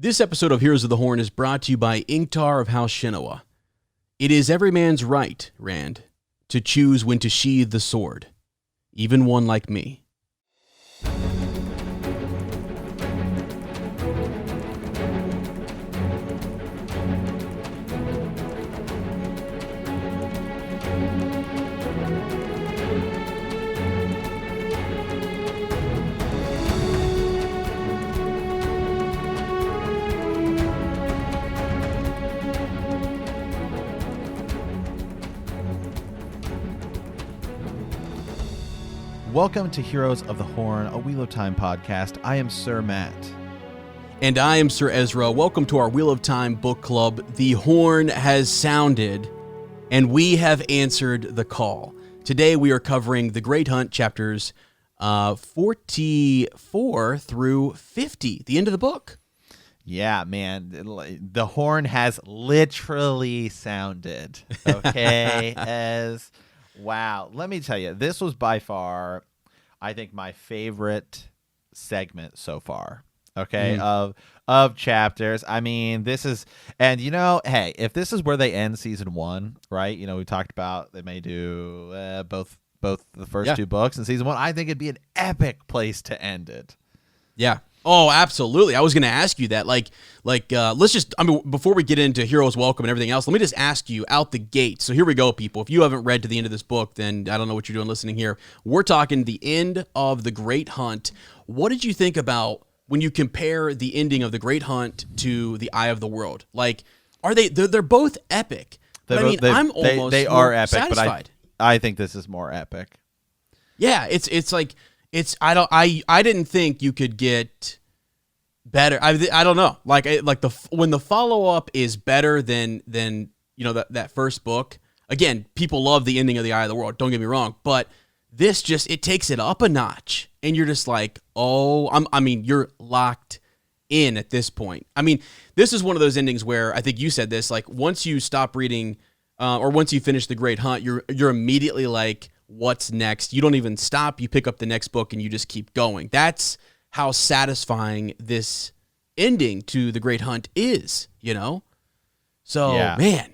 This episode of Heroes of the Horn is brought to you by Ingtar of House Shinowa. It is every man's right, Rand, to choose when to sheathe the sword, even one like me. Welcome to Heroes of the Horn, a Wheel of Time podcast. I am Sir Matt. And I am Sir Ezra. Welcome to our Wheel of Time book club. The horn has sounded, and we have answered the call. Today we are covering The Great Hunt, chapters 44 through 50, the end of the book. Yeah, man, the horn has literally sounded, okay, wow. Let me tell you, this was by far, I think, my favorite segment so far, okay, of chapters. I mean, this is, and hey, if this is where they end season one, right, we talked about they may do both the first two books in season one, I think it'd be an epic place to end it. Yeah. Oh, absolutely. I was going to ask you that. Let's just, before we get into Heroes Welcome and everything else, let me just ask you out the gate. So here we go, people. If you haven't read to the end of this book, then I don't know what you're doing listening here. We're talking the end of The Great Hunt. What did you think about when you compare the ending of The Great Hunt to The Eye of the World? Like, they're both epic. But I'm almost they are epic, satisfied. But I think this is more epic. Yeah, it's like, I didn't think you could get better. I don't know. When the follow up is better than that first book. Again, people love the ending of The Eye of the World. Don't get me wrong, but this it takes it up a notch, and you're just like, you're locked in at this point. I mean, this is one of those endings where I think you said this. Like once you stop reading, or once you finish The Great Hunt, you're immediately like, what's next? You don't even stop. You pick up the next book and you just keep going. That's how satisfying this ending to The Great Hunt is, So, yeah. Man.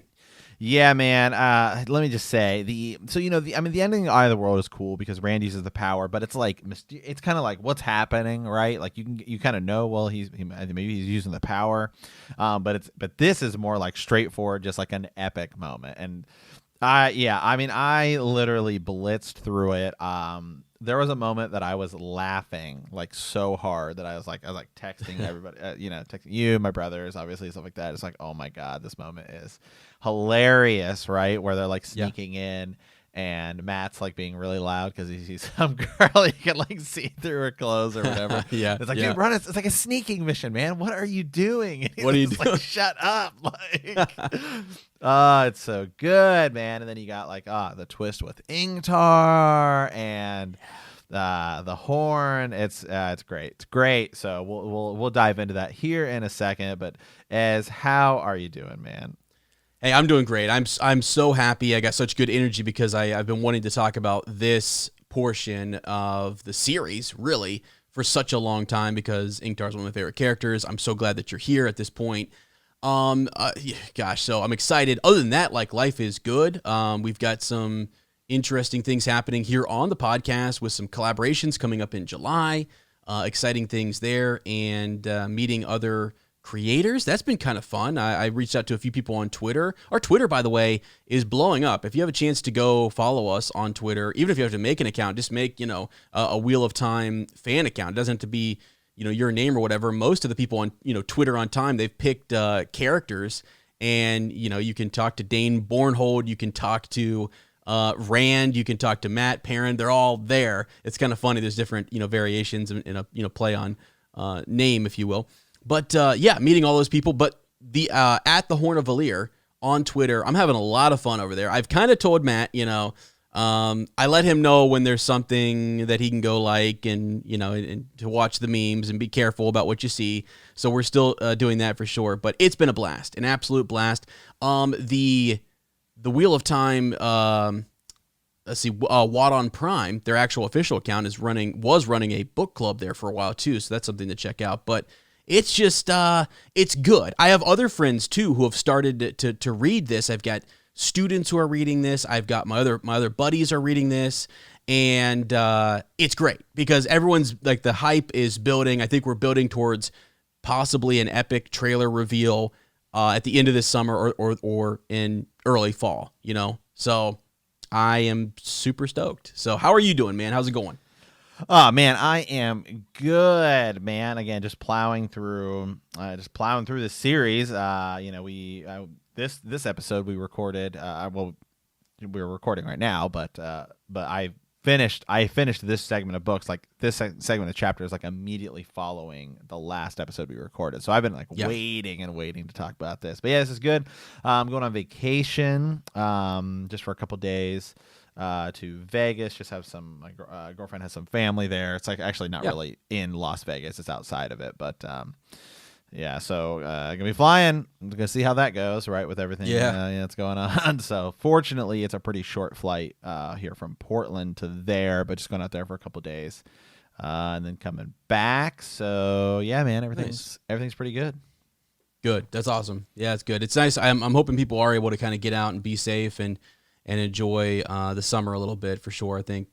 Yeah, man. Let me just say the ending of Eye of the World is cool because Rand uses the power, but it's kind of like what's happening, right? Like you kind of know, well, maybe he's using the power, but this is more like straightforward, just like an epic moment. And I literally blitzed through it. There was a moment that I was laughing like so hard that I was texting everybody, texting you, my brothers, obviously, stuff like that. It's like, oh my God, this moment is hilarious, right? Where they're like sneaking in and Matt's like being really loud because he sees some girl he can like see through her clothes or whatever. It's like, dude, run! It's like a sneaking mission, man. What are you doing? What are you doing? Like, shut up! It's so good, man. And then you got the twist with Ingtar and the horn. It's great. It's great. So we'll dive into that here in a second. But how are you doing, man? Hey, I'm doing great. I'm so happy. I got such good energy because I've been wanting to talk about this portion of the series, really, for such a long time because Ingtar's one of my favorite characters. I'm so glad that you're here at this point. So I'm excited. Other than that, life is good. We've got some interesting things happening here on the podcast with some collaborations coming up in July. Exciting things there and meeting other creators. That's been kind of fun. I reached out to a few people on Twitter. Our Twitter, by the way, is blowing up. If you have a chance to go follow us on Twitter, even if you have to make an account, just make, a Wheel of Time fan account. It doesn't have to be, your name or whatever. Most of the people on, Twitter on Time, they've picked characters and, you can talk to Dane Bornhold. You can talk to Rand. You can talk to Matt Perrin. They're all there. It's kind of funny. There's different, variations in a play on name, if you will. But meeting all those people. But the at the Horn of Valir on Twitter, I'm having a lot of fun over there. I've kind of told Matt, I let him know when there's something that he can go and and to watch the memes and be careful about what you see. So we're still doing that for sure. But it's been a blast, an absolute blast. The Wheel of Time. Let's see, Watt on Prime, their actual official account was running a book club there for a while too. So that's something to check out. But it's just it's good. I have other friends too who have started to read this. I've got students who are reading this. I've got my other buddies are reading this, and it's great because everyone's like, the hype is building. I think we're building towards possibly an epic trailer reveal at the end of this summer or in early fall, you know? So I am super stoked. So how are you doing, man? How's it going? Oh man, I am good, man. Again, just plowing through this series. This episode we recorded. We're recording right now, but I finished this segment of books. Like this segment of chapters, like immediately following the last episode we recorded. So I've been like waiting to talk about this. But yeah, this is good. I'm going on vacation, just for a couple days. To Vegas, just have my girlfriend has some family there. It's like actually not really in Las Vegas, it's outside of it, but so gonna be flying. I'm gonna see how that goes, right, with everything that's going on. So fortunately it's a pretty short flight here from Portland to there, but just going out there for a couple days and then coming back. So yeah, man, everything's pretty good. Good. That's awesome. Yeah, it's good. It's nice. I'm hoping people are able to kind of get out and be safe and enjoy the summer a little bit for sure. I think,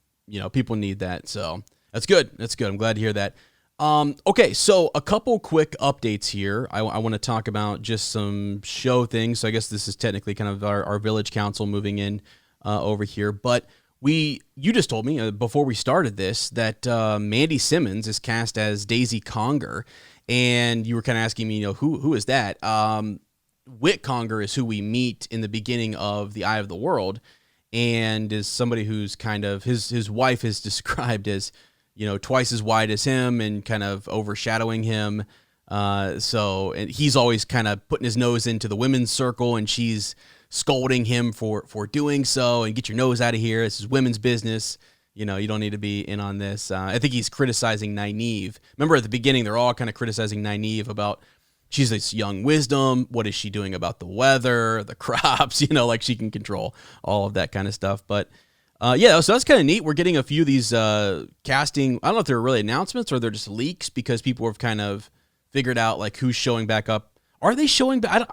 people need that. So that's good. That's good. I'm glad to hear that. Okay, so a couple quick updates here. I want to talk about just some show things. So I guess this is technically kind of our village council moving in over here. But you just told me before we started this that Mandy Simmons is cast as Daisy Conger. And you were kind of asking me, who is that? Whit Conger is who we meet in the beginning of The Eye of the World, and is somebody who's kind of his wife is described as, twice as wide as him and kind of overshadowing him. And he's always kind of putting his nose into the women's circle, and she's scolding him for doing so. And get your nose out of here. This is women's business. You don't need to be in on this. I think he's criticizing Nynaeve. Remember at the beginning, they're all kind of criticizing Nynaeve about, she's this young wisdom. What is she doing about the weather, the crops? Like she can control all of that kind of stuff. But so that's kind of neat. We're getting a few of these casting. I don't know if they're really announcements or they're just leaks, because people have kind of figured out like who's showing back up. Are they showing back?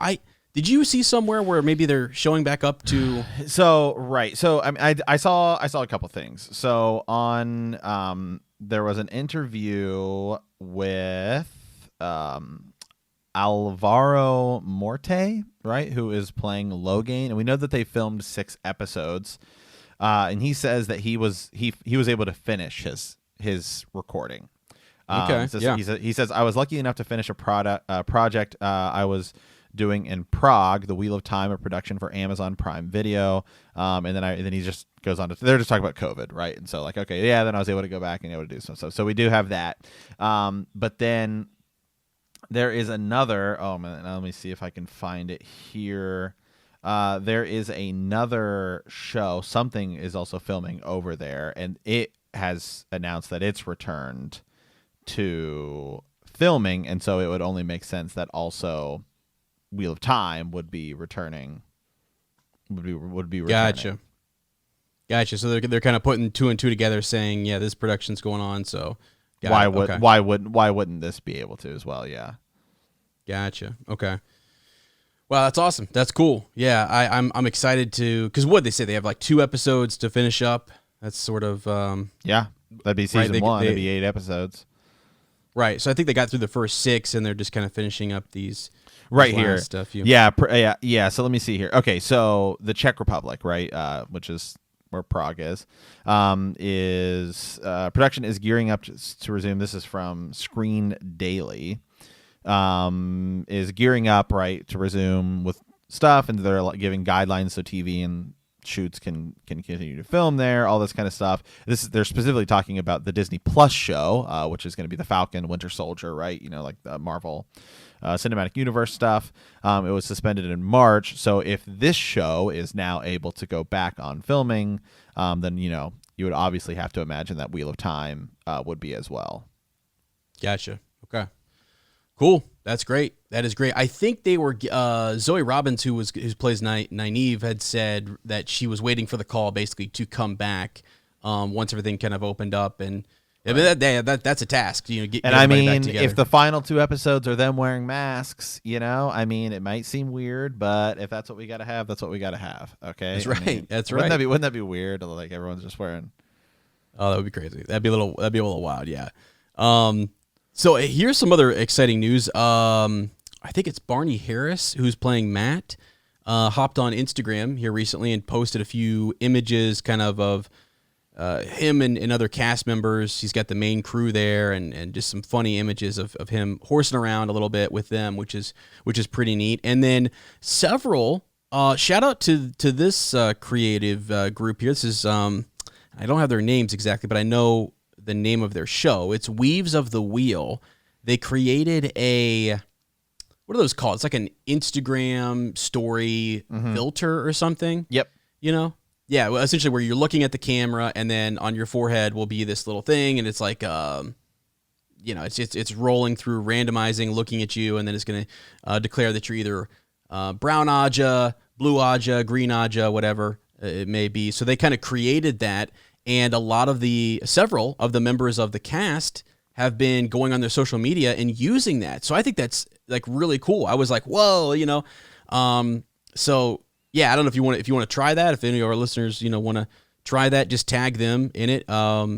Did you see somewhere where maybe they're showing back up to? So right. So I saw a couple things. So on there was an interview with Alvaro Morte, right, who is playing Logain, and we know that they filmed 6 episodes, and he says that he was able to finish his recording. Okay. He says I was lucky enough to finish a project I was doing in Prague, The Wheel of Time, a production for Amazon Prime Video, and then he just goes on to, they're just talking about COVID, right? And so like, okay, yeah, then I was able to go back and able to do some stuff. So we do have that, but then there is another. Oh man, let me see if I can find it here. There is another show. Something is also filming over there, and it has announced that it's returned to filming, and so it would only make sense that also Wheel of Time would be returning. Would be returning. Gotcha. So they're kind of putting 2 and 2 together, saying, yeah, this production's going on. So why wouldn't this be able to as well? Yeah. Gotcha. Okay. Wow, that's awesome. That's cool. Yeah, I'm excited to, because what they say, they have like 2 episodes to finish up. That's sort of that'd be season 1. That'd be 8 episodes. Right. So I think they got through the first 6, and they're just kind of finishing up these. Right here. Stuff. Yeah. So let me see here. Okay, so the Czech Republic, right, which is where Prague is production is gearing up to resume. This is from Screen Daily. Is gearing up, right, to resume with stuff, and they're giving guidelines so TV and shoots can continue to film there, all this kind of stuff. They're specifically talking about the Disney Plus show, which is going to be the Falcon, Winter Soldier, right? Like the Marvel Cinematic Universe stuff. It was suspended in March, so if this show is now able to go back on filming, then you would obviously have to imagine that Wheel of Time would be as well. Gotcha. Okay. Cool. That's great. That is great. I think they were Zoe Robbins, who plays Nynaeve, had said that she was waiting for the call basically to come back once everything kind of opened up, and Yeah, but that's a task. Get And I everybody back mean, together. if the final 2 episodes are them wearing masks, I mean, it might seem weird, but if that's what we got to have, that's what we got to have. Okay, That's right. I mean, That's right. Wouldn't that be weird? Like everyone's just wearing. Oh, that would be crazy. That'd be a little wild. Yeah. So here's some other exciting news. I think it's Barney Harris who's playing Matt. Hopped on Instagram here recently and posted a few images kind of him and other cast members. He's got the main crew there and just some funny images of him horsing around a little bit with them, which is pretty neat. And then several shout out to this creative group here. This is I don't have their names exactly, but I know the name of their show. It's Weaves of the Wheel. They created what are those called? It's like an Instagram story filter or something. Yep. Yeah, well, essentially where you're looking at the camera and then on your forehead will be this little thing, and it's like, it's rolling through, randomizing, looking at you, and then it's going to declare that you're either brown Aja, blue Aja, green Aja, whatever it may be. So they kind of created that, and several of the members of the cast have been going on their social media and using that. So I think that's like really cool. I was like, whoa, so yeah, I don't know if you want to try that. If any of our listeners, want to try that, just tag them in it.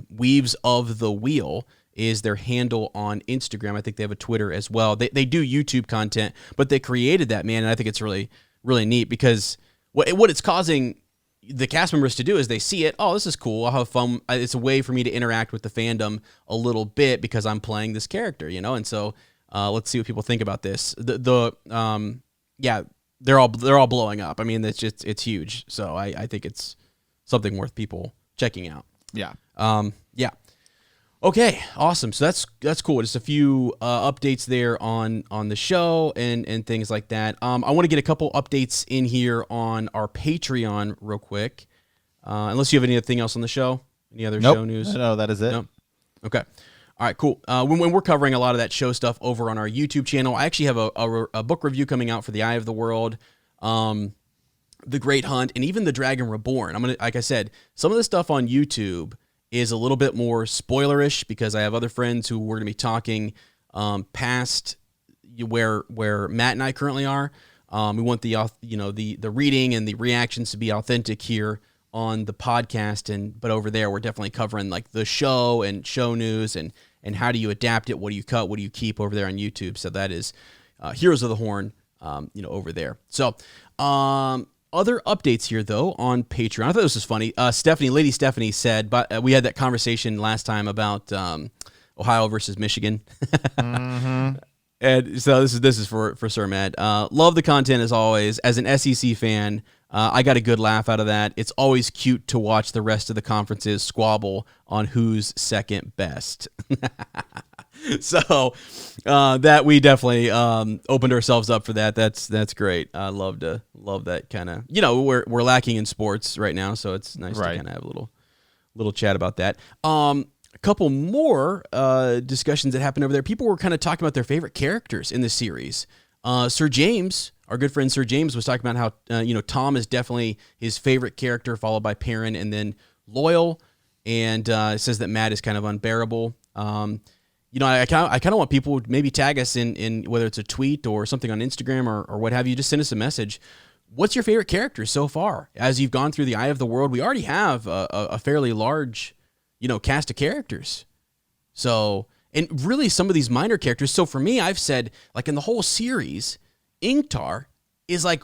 Weaves of the Wheel is their handle on Instagram. I think they have a Twitter as well. They do YouTube content, but they created that, man, and I think it's really, really neat because what it's causing the cast members to do is they see it. Oh, this is cool. I'll have fun. It's a way for me to interact with the fandom a little bit because I'm playing this character, And so let's see what people think about this. They're all blowing up. I mean, it's huge. So I think it's something worth people checking out. Yeah. Yeah. Okay. Awesome. So that's cool. Just a few updates there on the show and things like that. I want to get a couple updates in here on our Patreon real quick. Unless you have anything else on the show, any other show news? No, that is it. No. Okay. All right, cool. When we're covering a lot of that show stuff over on our YouTube channel, I actually have a book review coming out for The Eye of the World, The Great Hunt, and even The Dragon Reborn. Like I said, some of the stuff on YouTube is a little bit more spoilerish because I have other friends who we're going to be talking past where Matt and I currently are. We want the reading and the reactions to be authentic here on the podcast, but over there we're definitely covering like the show and show news and how do you adapt it, what do you cut, what do you keep over there on YouTube. So that is Heroes of the Horn, over there. So other updates here though on Patreon. I thought this was funny. Lady Stephanie said, but we had that conversation last time about Ohio versus Michigan. Mm-hmm. And so this is for Sir Matt. Love the content as always. As an SEC fan, I got a good laugh out of that. It's always cute to watch the rest of the conferences squabble on who's second best. So that we definitely opened ourselves up for that. That's great. I love that kind of, we're lacking in sports right now, so it's nice to kind of have a little chat about that. A couple more discussions that happened over there. People were kind of talking about their favorite characters in the series. Sir James, our good friend Sir James, was talking about how Tom is definitely his favorite character, followed by Perrin, and then Loyal, and says that Matt is kind of unbearable. I kind of want people to maybe tag us in whether it's a tweet or something on Instagram or what have you. Just send us a message. What's your favorite character so far? As you've gone through the Eye of the World, we already have a fairly large, cast of characters. So, and really some of these minor characters. So for me, I've said, like in the whole series, Ingtar is like,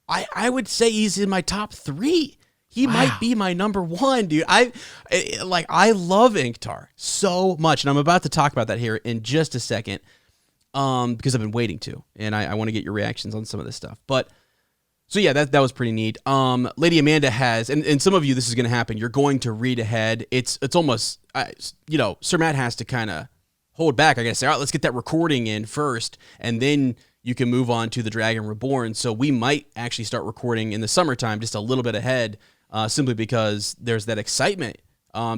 I would say he's in my top 3. He might be my number 1, dude. I love Ingtar so much, and I'm about to talk about that here in just a second, because I've been waiting to, and I want to get your reactions on some of this stuff. But so yeah, that was pretty neat. Lady Amanda has, and some of you, this is going to happen. You're going to read ahead. It's almost, Sir Matt has to kind of hold back. I got to say, all right, let's get that recording in first, and then you can move on to The Dragon Reborn. So we might actually start recording in the summertime, just a little bit ahead. Simply because there's that excitement.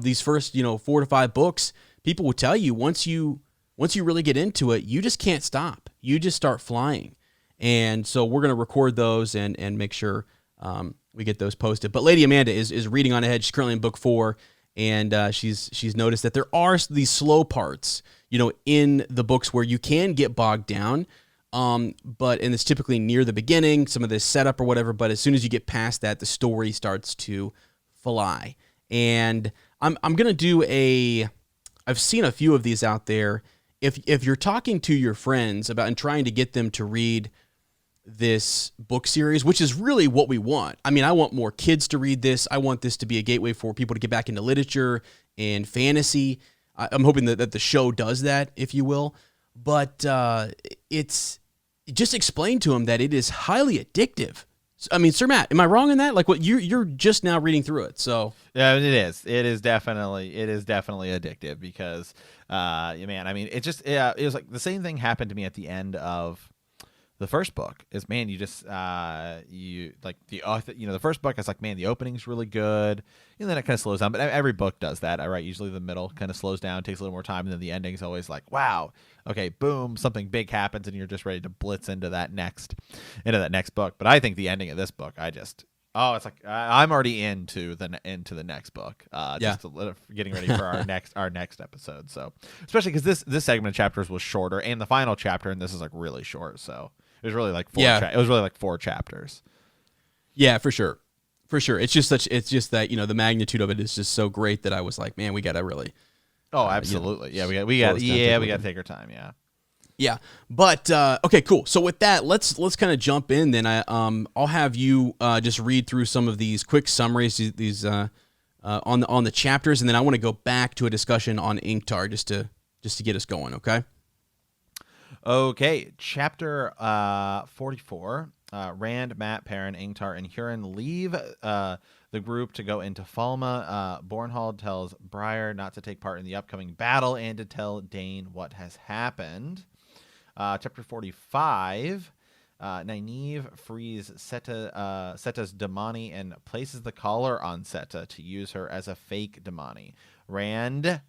These first, 4 to 5 books, people will tell you once you really get into it, you just can't stop. You just start flying. And so we're going to record those and make sure we get those posted. But Lady Amanda is reading on ahead. She's currently in book 4, and she's noticed that there are these slow parts, in the books where you can get bogged down. And it's typically near the beginning, some of this setup or whatever. But as soon as you get past that, the story starts to fly. And I'm gonna do I've seen a few of these out there. If you're talking to your friends about and trying to get them to read this book series, which is really what we want. I mean, I want more kids to read this. I want this to be a gateway for people to get back into literature and fantasy. I'm hoping that the show does that, if you will. But it's just explain to them that it is highly addictive. I mean, Sir Matt, am I wrong in that? Like, what you're just now reading through it, so yeah, it is. It is definitely addictive because, man, I mean, it was like the same thing happened to me at the end of the first book. Is, man, you just you like the first book. It's like, man, the opening's really good, and then it kind of slows down. But every book does that, right? Usually the middle kind of slows down, takes a little more time, and then the ending's always like, wow, okay, boom, something big happens, and you're just ready to blitz into that next book. But I think the ending of this book, it's like I'm already into the next book. Just getting ready for our next episode. So especially because this segment of chapters was shorter, and the final chapter, and this is like really short. So it was really like it was really like 4 chapters. Yeah, for sure. It's just that the magnitude of it is just so great that I was like, man, we gotta really. Oh, absolutely. We got to take our time. Yeah. Yeah, but okay, cool. So with that, let's kind of jump in. Then I'll have you just read through some of these quick summaries, these on the chapters, and then I want to go back to a discussion on Ingtar just to get us going. Okay. Okay, chapter 44. Rand, Mat, Perrin, Ingtar, and Huron leave the group to go into Falme. Bornhold tells Briar not to take part in the upcoming battle and to tell Dane what has happened. Chapter 45, Nynaeve frees Seta's Damani and places the collar on Seta to use her as a fake Damani. Rand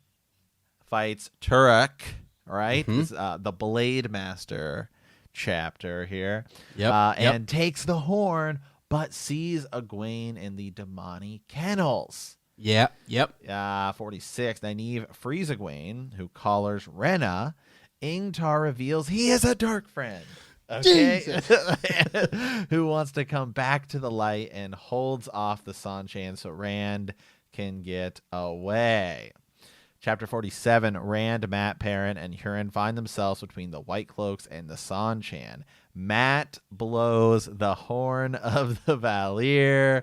fights Turak, right? Mm-hmm. This, the Blade Master chapter here. And takes the horn, but sees Egwene in the Damani kennels. Yep. 46, Nynaeve frees Egwene, who collars Rena. Ingtar reveals he is a dark friend, okay, who wants to come back to the light and holds off the Seanchan so Rand can get away. Chapter 47, Rand, Mat, Perrin, and Huron find themselves between the White Cloaks and the Seanchan. Mat blows the horn of the Valir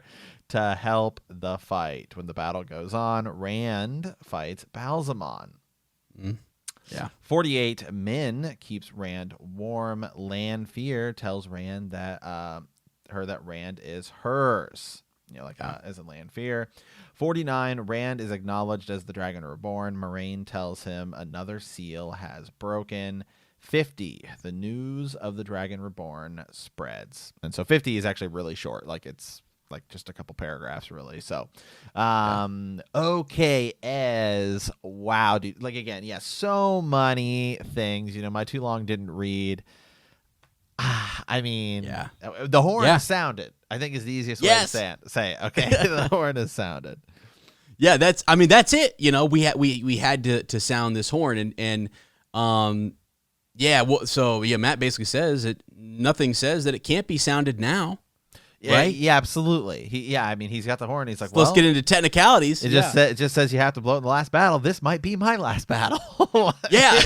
to help the fight. When the battle goes on, Rand fights Balzamon. 48, Min keeps Rand warm. Lanfear tells Rand that that Rand is hers. As in Lanfear. 49, Rand is acknowledged as the Dragon Reborn. Moraine tells him another seal has broken. 50, the news of the Dragon Reborn spreads. And so 50 is actually really short. Like, it's like just a couple paragraphs, really. So, okay, Ez. Wow, dude. Like, again, so many things. My too long didn't read. I mean, the horn sounded, I think, is the easiest way to say it. Okay, the horn is sounded. Yeah, that's it. We had to sound this horn, and Matt basically says that nothing says that it can't be sounded now. Right? Yeah, absolutely. He's got the horn. He's like, let's get into technicalities. It just says you have to blow it in the last battle. This might be my last battle. Yeah.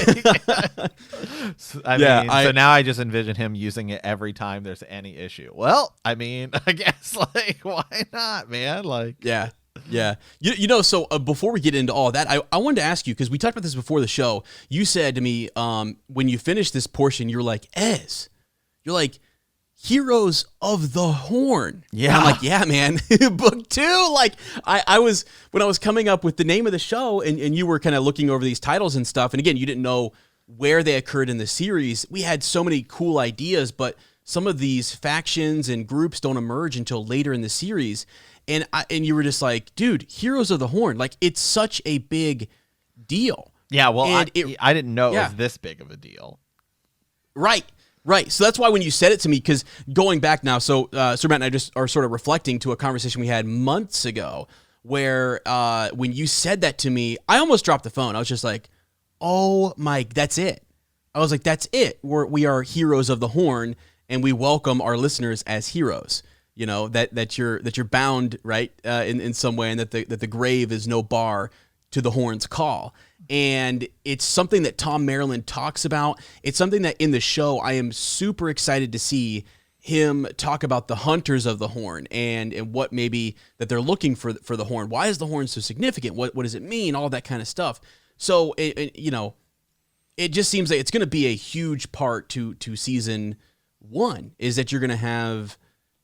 So now I just envision him using it every time there's any issue. Well, I guess, why not, man? Yeah. So before we get into all that, I wanted to ask you, because we talked about this before the show. You said to me, when you finished this portion, you're like, Ez, you're like, Heroes of the Horn. Yeah. And I'm like, yeah, man. Book 2. Like, I was, when I was coming up with the name of the show, and you were kind of looking over these titles and stuff, and again, you didn't know where they occurred in the series. We had so many cool ideas, but some of these factions and groups don't emerge until later in the series. And you were just like, dude, Heroes of the Horn. Like, it's such a big deal. Yeah, well, I didn't know it was this big of a deal. Right. So that's why when you said it to me, because going back now, so Sir Matt and I just are sort of reflecting to a conversation we had months ago where when you said that to me, I almost dropped the phone. I was just like, oh my, that's it. I was like, that's it. We are heroes of the horn, and we welcome our listeners as heroes. You know, that you're bound, right, in some way, and that the grave is no bar to the horn's call. And it's something that Tom Maryland talks about. It's something that in the show I am super excited to see him talk about the hunters of the horn and what maybe that they're looking for the horn. Why is the horn so significant? What does it mean? All that kind of stuff. So it just seems like it's going to be a huge part to season 1 is that you're going to have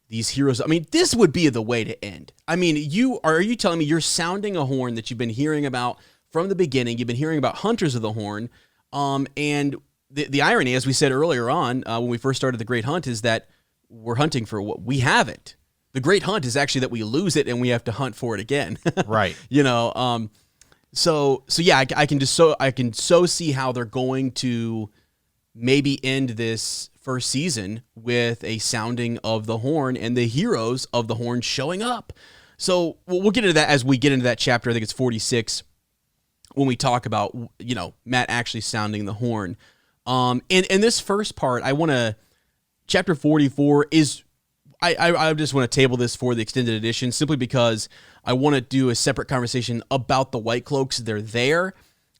these heroes. I mean, this would be the way to end. I mean, are you telling me you're sounding a horn that you've been hearing about from the beginning? You've been hearing about hunters of the horn. And the irony, as we said earlier on, when we first started the Great Hunt, is that we're hunting for what we have it. The Great Hunt is actually that we lose it and we have to hunt for it again. Right. So yeah, I can see how they're going to maybe end this first season with a sounding of the horn and the heroes of the horn showing up. So we'll get into that as we get into that chapter. I think it's 46 when we talk about, Mat actually sounding the horn. In this first part, chapter 44 is, I just want to table this for the extended edition simply because I want to do a separate conversation about the White Cloaks. They're there.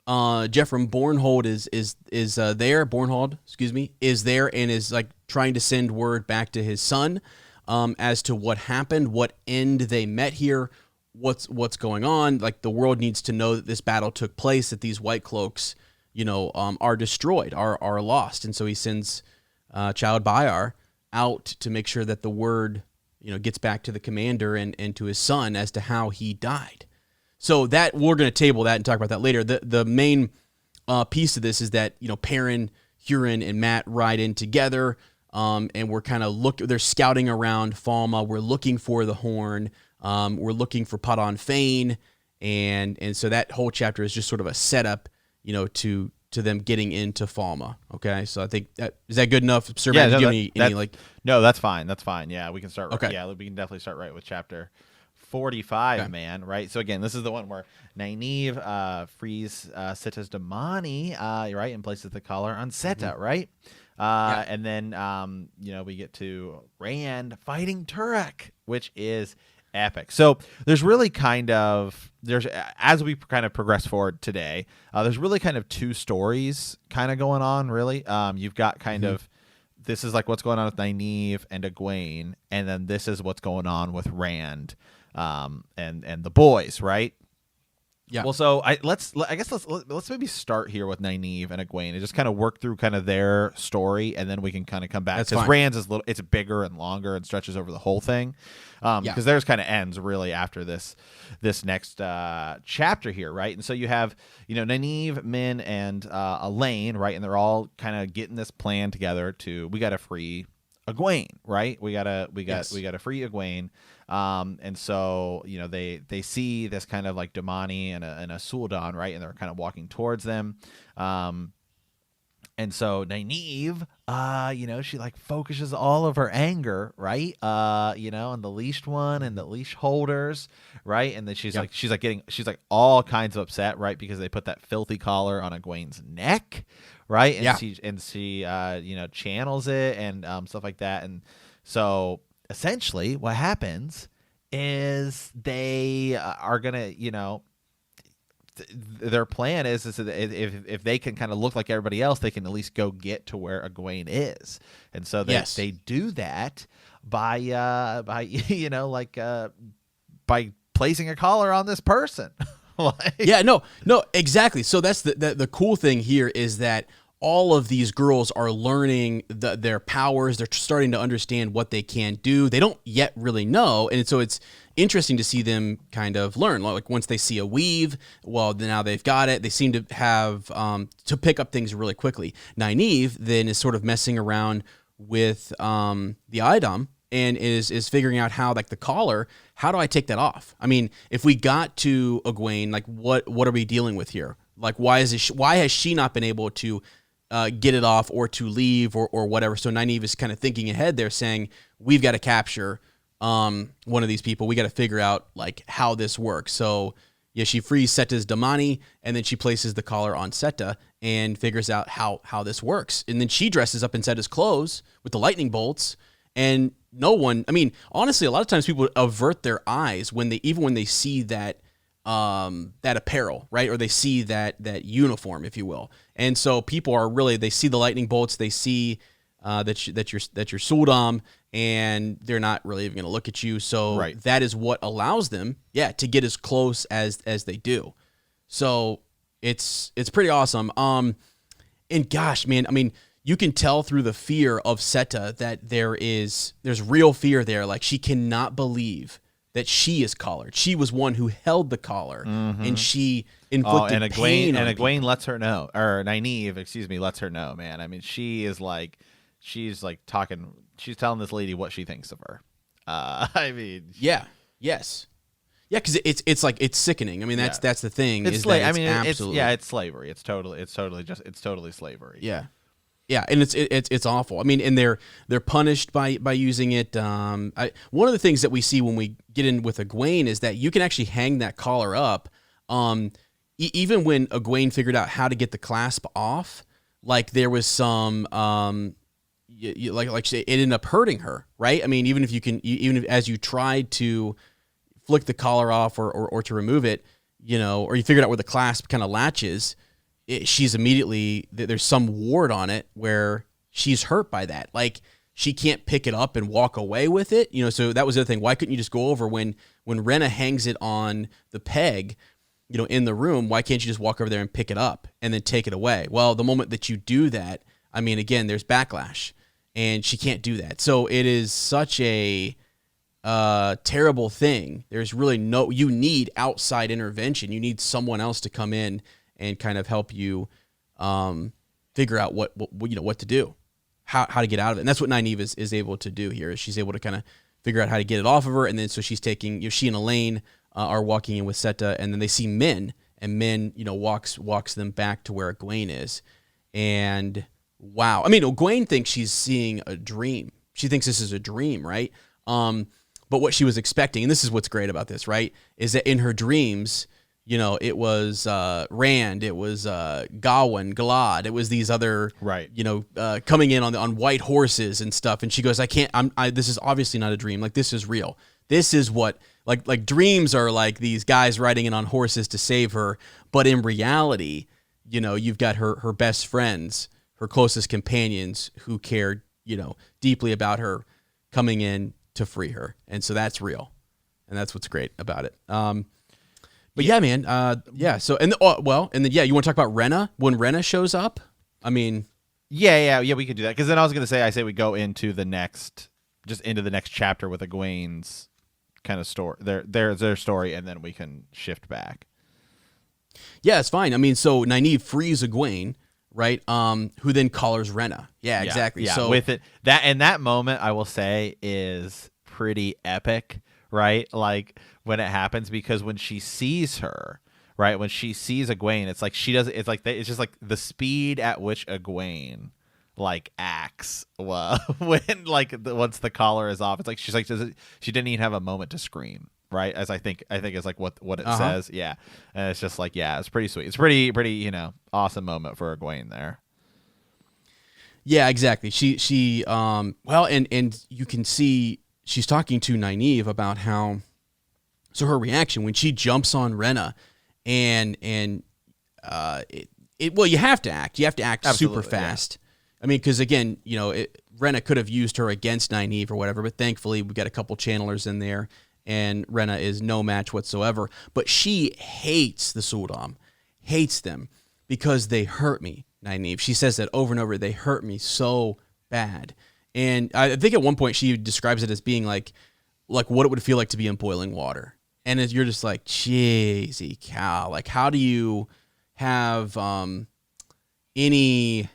Jeffrey Bornhold is there. Bornhold, is there and is like trying to send word back to his son as to what happened, what end they met here, what's going on. Like the world needs to know that this battle took place, that these White Cloaks, are destroyed, are lost, and so he sends Child Bayar out to make sure that the word, gets back to the commander and to his son as to how he died. So that we're going to table that and talk about that later. The main piece of this is that, Perrin, Huron, and Mat ride in together, and we're kind of they're scouting around Falme. We're looking for the horn. We're looking for Padan Fain, and so that whole chapter is just sort of a setup, to them getting into Falme. Okay, so I think is that good enough, Sir? Yeah, Matt, no, no, that's fine. That's fine. Yeah, we can start. Okay. Yeah, we can definitely start right with chapter 45, okay. man. Right. So again, this is the one where Nynaeve frees Seta's Damani, right, and places the collar on Seta, right? And then we get to Rand fighting Turak, which is epic. So there's really as we kind of progress forward today, there's really kind of two stories kind of going on, really. You've got kind of, this is like what's going on with Nynaeve and Egwene, and then this is what's going on with Rand and the boys, right? Yeah. Well, so let's maybe start here with Nynaeve and Egwene and just kind of work through kind of their story, and then we can kind of come back because Rand's it's bigger and longer and stretches over the whole thing. Because theirs kind of ends really after this next chapter here, right? And so you have Nynaeve, Min, and Elaine, right? And they're all kind of getting this plan together we got to free Egwene, right? We gotta free Egwene. And so they see this kind of like Damani and a Sul'dan, right? And they're kind of walking towards them. And so Nynaeve, she like focuses all of her anger, right? On the leashed one and the leash holders, right? And then she's like all kinds of upset, right? Because they put that filthy collar on Egwene's neck, right? And she channels it and stuff like that. And so essentially what happens is they are gonna, their plan is that if they can kind of look like everybody else, they can at least go get to where Egwene is. And so they do that by placing a collar on this person. No, exactly. So that's the cool thing here is that all of these girls are learning their powers. They're starting to understand what they can do. They don't yet really know. And so it's interesting to see them kind of learn. Like once they see a weave, well, now they've got it. They seem to have to pick up things really quickly. Nynaeve then is sort of messing around with the item and is figuring out how, like the collar, how do I take that off? I mean, if we got to Egwene, like what are we dealing with here? Like why has she not been able to get it off or to leave or whatever? So Nynaeve is kind of thinking ahead there, saying we've got to capture one of these people. We got to figure out like how this works. So yeah, she frees Seta's Damani, and then she places the collar on Seta and figures out how this works. And then she dresses up in Seta's clothes with the lightning bolts, and no one, I mean, honestly, a lot of times people avert their eyes when they see that that apparel, right? Or they see that uniform, if you will. And so people are really, they see the lightning bolts, they see that you're Suldam, and they're not really even going to look at you. So that is what allows them, to get as close as they do. So it's pretty awesome. And gosh, man, I mean, you can tell through the fear of Seta that there's real fear there. Like, she cannot believe that she is collared. She was one who held the collar, and she inflicted pain. And Egwene lets her know, or Nynaeve, lets her know, man. I mean, she's talking, she's telling this lady what she thinks of her. I mean, yes. Yeah, because it's like, it's sickening. I mean, that's the thing. It's it's slavery. It's totally slavery. Yeah, and it's awful. I mean, and they're punished by using it. One of the things that we see when we get in with Egwene is that you can actually hang that collar up. Even when Egwene figured out how to get the clasp off, like there was some it ended up hurting her, right? I mean, even if as you tried to flick the collar off or to remove it, or you figured out where the clasp kind of latches, she's immediately, there's some ward on it where she's hurt by that. Like, she can't pick it up and walk away with it. So that was the other thing. Why couldn't you just go over when Rena hangs it on the peg, in the room? Why can't you just walk over there and pick it up and then take it away? Well, the moment that you do that, I mean, again, there's backlash, and she can't do that. So it is such a terrible thing. There's really you need outside intervention. You need someone else to come in and kind of help you figure out what to do, how to get out of it. And that's what Nynaeve is able to do here. Is she's able to kind of figure out how to get it off of her. And then so she's taking, she and Elaine are walking in with Seta, and then they see Min, and Min, walks them back to where Egwene is. And wow, I mean, Egwene thinks she's seeing a dream. She thinks this is a dream, right? But what she was expecting, and this is what's great about this, right, is that in her dreams, it was Rand, it was Gawain, Galad, it was these other, coming in on white horses and stuff. And she goes, this is obviously not a dream. Like, this is real. This is what, like dreams are like these guys riding in on horses to save her. But in reality, you've got her best friends, her closest companions who cared, deeply about her, coming in to free her. And so that's real. And that's what's great about it. But yeah, man. So and then you want to talk about Rena when Rena shows up? I mean, yeah, we could do that, because then I say we go into the next chapter with Egwene's kind of story, their story, and then we can shift back. Yeah, it's fine. I mean, so Nynaeve frees Egwene, right? Who then collars Rena. Yeah, exactly. Yeah, so with it, that moment, I will say, is pretty epic, right? Like, when it happens, because when she sees her, right, when she sees Egwene, it's like she does. It's like it's just like the speed at which Egwene acts. Well, when once the collar is off, it's like she didn't even have a moment to scream, right? As I think is like what it says. Yeah, and it's just like, it's pretty sweet. It's pretty awesome moment for Egwene there. Yeah, exactly. She and you can see she's talking to Nynaeve about how. So her reaction when she jumps on Rena, and you have to act. You have to act super fast. Yeah. I mean, because again, Rena could have used her against Nynaeve or whatever, but thankfully we got a couple channelers in there, and Rena is no match whatsoever. But she hates the Suldam, hates them because they hurt me. Nynaeve, she says that over and over. They hurt me so bad, and I think at one point she describes it as being like what it would feel like to be in boiling water. And you're just like, jeezy cow. Like, how do you have any,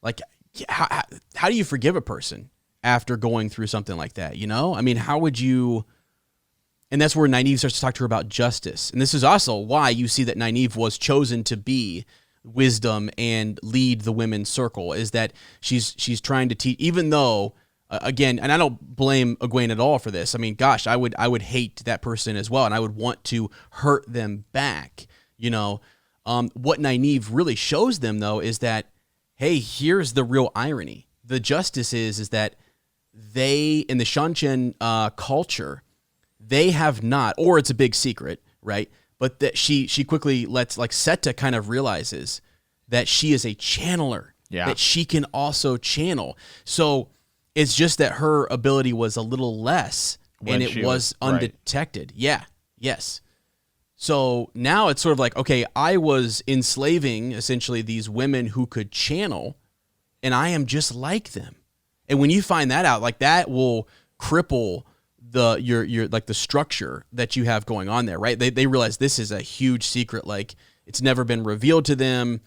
like, how do you forgive a person after going through something like that, I mean, how would you, and that's where Nynaeve starts to talk to her about justice. And this is also why you see that Nynaeve was chosen to be wisdom and lead the women's circle, is that she's trying to teach, even though again, and I don't blame Egwene at all for this. I mean, gosh, I would hate that person as well, and I would want to hurt them back. You know, what Nynaeve really shows them though is that, hey, here's the real irony. The justice is that they in the Seanchan culture, they have not, or it's a big secret, right? But that she quickly lets, like, Seta kind of realizes that she is a channeler, that she can also channel. So it's just that her ability was a little less, and it was undetected. Right. Yeah. Yes. So now it's sort of like, okay, I was enslaving essentially these women who could channel, and I am just like them. And when you find that out, like, that will cripple your like the structure that you have going on there, right? They realize this is a huge secret, like it's never been revealed to them.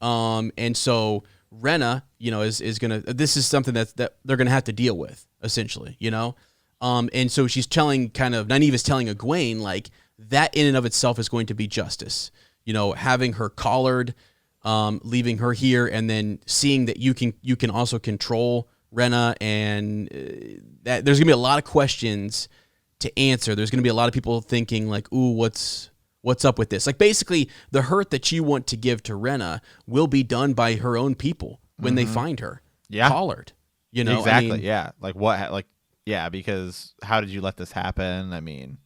And so Rena, you know, is gonna, this is something that they're gonna have to deal with, essentially, you know? And so she's telling Nynaeve is telling Egwene, like, that in and of itself is going to be justice. You know, having her collared, leaving her here, and then seeing that you can also control Rena, and that there's gonna be a lot of questions to answer. There's gonna be a lot of people thinking like, ooh, what's up with this? Like, basically the hurt that you want to give to Rena will be done by her own people when they find her collared. You know, exactly. I mean, yeah. Like what? Like, yeah. Because how did you let this happen? I mean,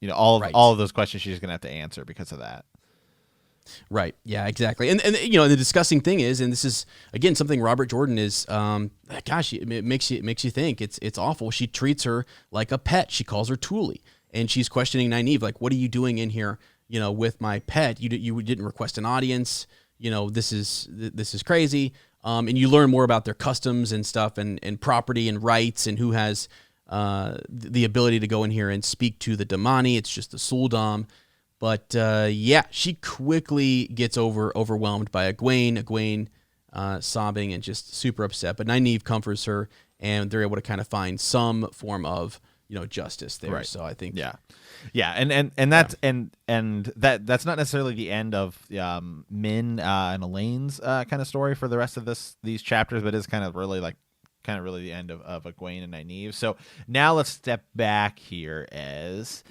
you know, all of those questions she's gonna have to answer because of that. Right. Yeah, exactly. And you know, the disgusting thing is, and this is again something Robert Jordan is, gosh, it makes you think. It's awful. She treats her like a pet. She calls her Toolie, and she's questioning Nynaeve, like, what are you doing in here, you know, with my pet? You didn't request an audience. You know, this is crazy. And you learn more about their customs and stuff, and property and rights, and who has the ability to go in here and speak to the Damani. It's just the Suldam. But yeah, she quickly gets overwhelmed by Egwene, sobbing and just super upset. But Nynaeve comforts her, and they're able to kind of find some form of, you know, justice there. Right. So I think, yeah, and that's and that's not necessarily the end of Min and Elaine's kind of story for the rest of these chapters, but it's kind of really the end of Egwene and Nynaeve. So now let's step back here and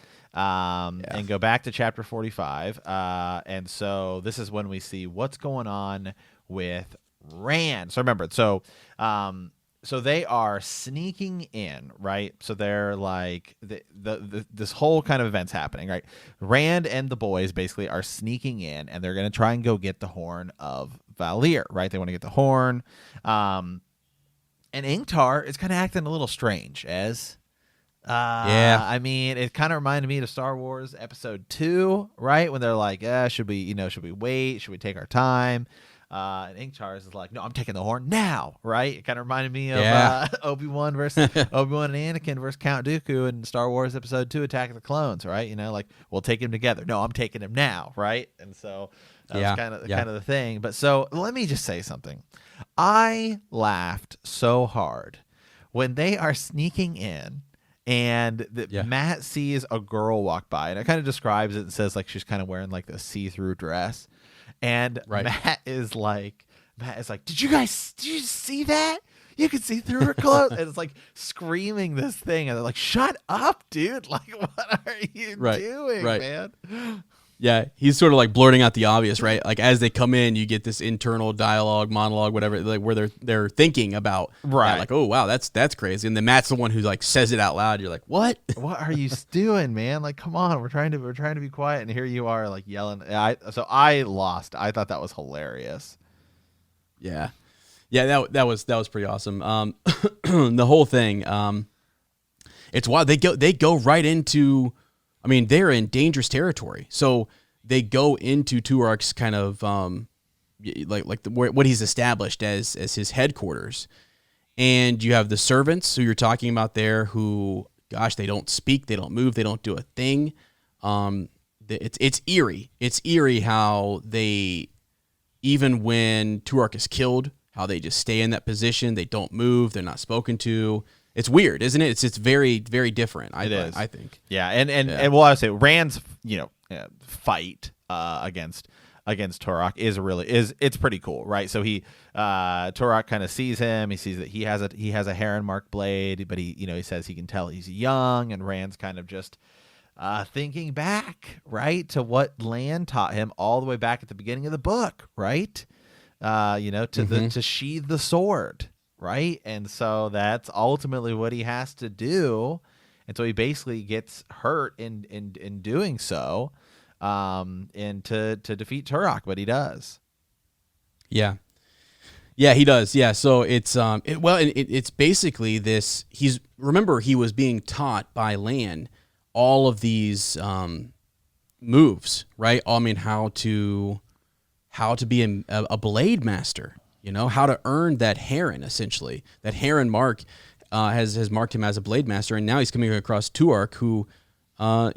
go back to chapter 45. And so this is when we see what's going on with Rand. So remember, so they are sneaking in, right? So they're like this whole kind of event's happening, right? Rand and the boys basically are sneaking in, and they're going to try and go get the horn of Valir, right? They want to get the horn. And Ingtar is kind of acting a little strange I mean, it kind of reminded me of Star Wars Episode 2, right? When they're like, should we wait? Should we take our time? And Ingtar is like, no, I'm taking the horn now, right? It kind of reminded me of Obi-Wan and Anakin versus Count Dooku in Star Wars Episode 2, Attack of the Clones, right? You know, like, we'll take him together. No, I'm taking him now, right? And so that was kind of the thing. But so let me just say something. I laughed so hard when they are sneaking in, and Matt sees a girl walk by, and it kind of describes it and says, like, she's kind of wearing like a see-through dress. And Matt is like, did you see that? You can see through her clothes. And it's like screaming this thing. And they're like, shut up, dude. Like, what are you doing, man? Yeah, he's sort of like blurting out the obvious, right? Like, as they come in, you get this internal monologue, whatever, like, where they're thinking about, that, like, oh wow, that's crazy. And then Matt's the one who like says it out loud. You're like, what? What are you doing, man? Like, come on, we're trying to be quiet, and here you are like yelling. I lost. I thought that was hilarious. Yeah, that was pretty awesome. The whole thing. It's wild. They go right into. I mean, they're in dangerous territory, so they go into Turak's kind of what he's established as his headquarters, and you have the servants who you're talking about there, who, gosh, they don't speak, they don't move, they don't do a thing. It's eerie. It's eerie how they, even when Turak is killed, how they just stay in that position. They don't move. They're not spoken to. It's weird, isn't it? It's very, very different. I think. Yeah, and well, I would say Rand's fight against against Turak it's pretty cool, right? So Turak kind of sees him. He sees that he has a heron mark blade, but he says he can tell he's young, and Rand's kind of just thinking back, right, to what Lan taught him all the way back at the beginning of the book, right? To sheathe the sword, right? And so that's ultimately what he has to do. And so he basically gets hurt in doing so, and to defeat Turak, but he does. Yeah, he does. Yeah, so it's basically this. He was being taught by Lan all of these moves, right? I mean, how to be a blade master, how to earn that heron, essentially. That heron mark has marked him as a blade master, and now he's coming across Turak, who, I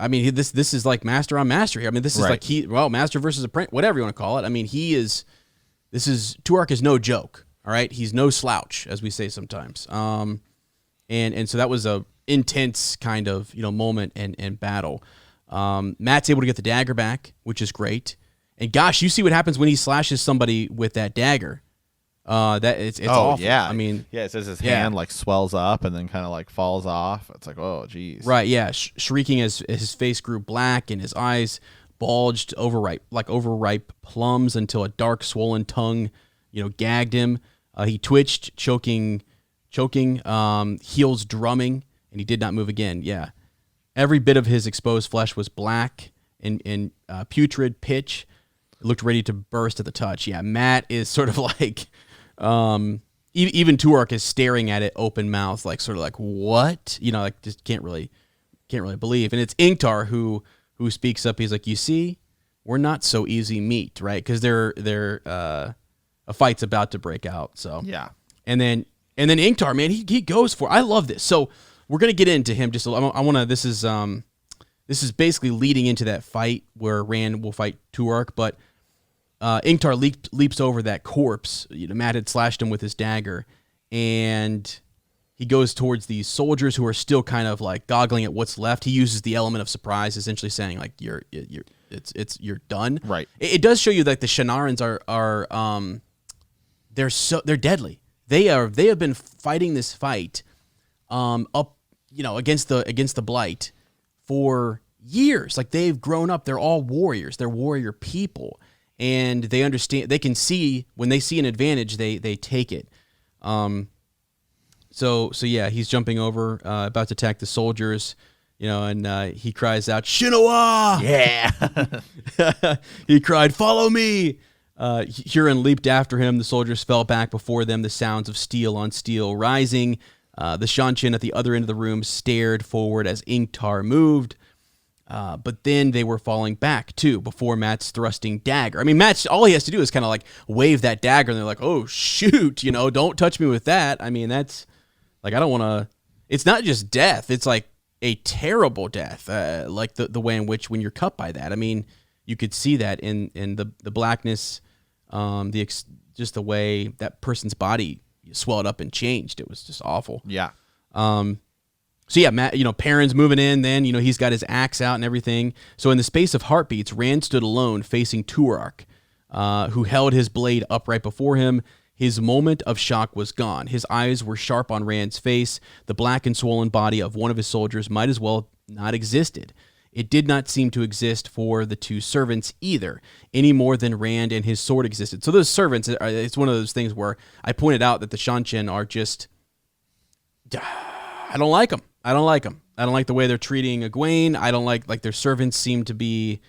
mean, this is like master on master here. I mean, this is like master versus apprentice, whatever you want to call it. I mean, Turak is no joke, all right? He's no slouch, as we say sometimes. And so that was a intense kind of, moment and battle. Matt's able to get the dagger back, which is great. And gosh, you see what happens when he slashes somebody with that dagger. It's awful. Yeah. I mean, it says his hand like swells up and then kind of like falls off. It's like, oh geez. Right. Yeah. Shrieking as his face grew black and his eyes bulged overripe plums until a dark swollen tongue, gagged him. He twitched, choking, heels drumming, and he did not move again. Yeah. Every bit of his exposed flesh was black and putrid pitch. It looked ready to burst at the touch. Yeah. Matt is sort of like, even Turak is staring at it open mouth, like sort of like, what? Like just can't really believe. And it's Ingtar who speaks up. He's like, you see, we're not so easy meat, right? Because they're a fight's about to break out. So yeah. And then Ingtar, man, he goes for it. I love this. So we're gonna get into him just a little. I want to. This is basically leading into that fight where Rand will fight Turak, but Ingtar leaps over that corpse. Matt had slashed him with his dagger, and he goes towards these soldiers who are still kind of like goggling at what's left. He uses the element of surprise, essentially saying like you're done. Right. It does show you that the Shinarans are they're deadly. They have been fighting this fight against the Blight for years. Like they've grown up. They're all warriors. They're warrior people. And they understand, they can see when they see an advantage, they take it. So yeah, he's jumping over, about to attack the soldiers, and he cries out, Shinowa! Yeah. He cried, follow me! Huron leaped after him. The soldiers fell back before them, the sounds of steel on steel rising. The Seanchan at the other end of the room stared forward as Ingtar moved. But then they were falling back, too, before Matt's thrusting dagger. I mean, Matt's, all he has to do is kind of like wave that dagger, and they're like, oh, shoot, don't touch me with that. I mean, that's, like, I don't want to, it's not just death. It's like a terrible death, like the way in which when you're cut by that. I mean, you could see that in the blackness, just the way that person's body swelled up and changed. It was just awful. Yeah. So yeah, Matt, Perrin's moving in then, he's got his axe out and everything. So in the space of heartbeats, Rand stood alone facing Turak, who held his blade upright before him. His moment of shock was gone. His eyes were sharp on Rand's face. The black and swollen body of one of his soldiers might as well not existed. It did not seem to exist for the two servants either, any more than Rand and his sword existed. So those servants, it's one of those things where I pointed out that the Seanchan are just, I don't like them. I don't like the way they're treating Egwene. I don't like their servants seem to be,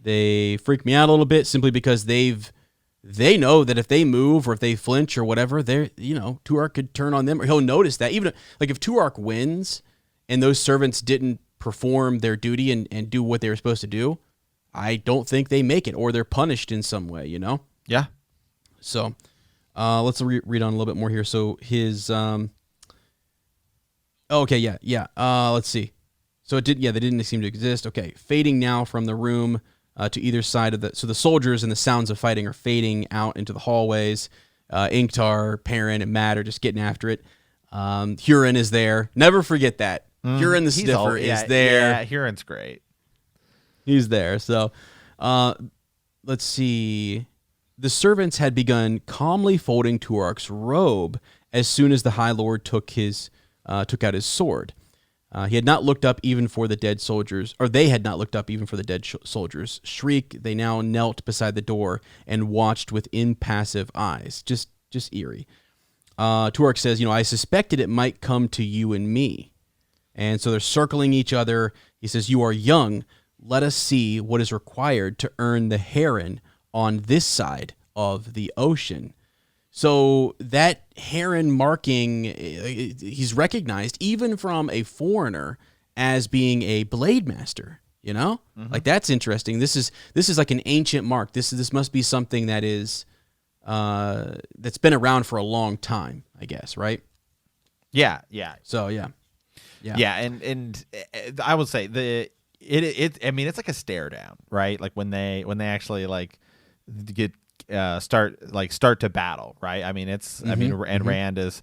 they freak me out a little bit simply because they know that if they move or if they flinch or whatever, Turak could turn on them, or he'll notice that. Even like if Turak wins and those servants didn't perform their duty and do what they were supposed to do, I don't think they make it, or they're punished in some way, Yeah. So let's read on a little bit more here. So his, okay, yeah. Let's see. So they didn't seem to exist. Okay, fading now from the room to either side of so the soldiers and the sounds of fighting are fading out into the hallways. Ingtar, Perrin, and Matt are just getting after it. Huron is there. Never forget that. Huron the Stiffer is there. Yeah, Huron's great. He's there. So Let's see. The servants had begun calmly folding Turak's robe as soon as the High Lord took out his sword. He had not looked up even for the dead soldiers, or they had not looked up even for the dead soldiers' shriek. They now knelt beside the door and watched with impassive eyes. Just eerie. Turak says, I suspected it might come to you and me. And so they're circling each other. He says, you are young. Let us see what is required to earn the heron on this side of the ocean. So that heron marking, he's recognized even from a foreigner as being a blade master. Like that's interesting. This is like an ancient mark. This must be something that is that's been around for a long time, I guess, right? Yeah. So yeah, and I would say it's like a stare down, right? Like when they actually like get start to battle, right? I mean, it's and Rand is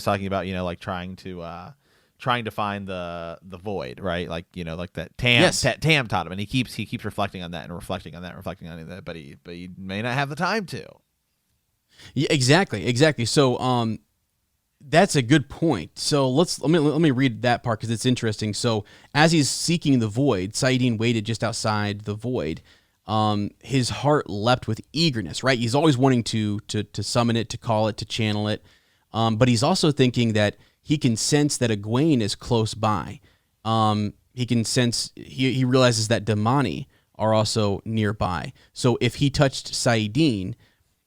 talking about like trying to find the void, right? Like like that Tam taught him, and he keeps reflecting on that and reflecting on that, but he may not have the time to. Yeah, exactly. So that's a good point. So let me read that part because it's interesting. So as he's seeking the void, saidin waited just outside the void. His heart leapt with eagerness, right? He's always wanting to summon it, to call it, to channel it. But he's also thinking that he can sense that Egwene is close by. He can sense, he realizes that Damani are also nearby. So if he touched saidin,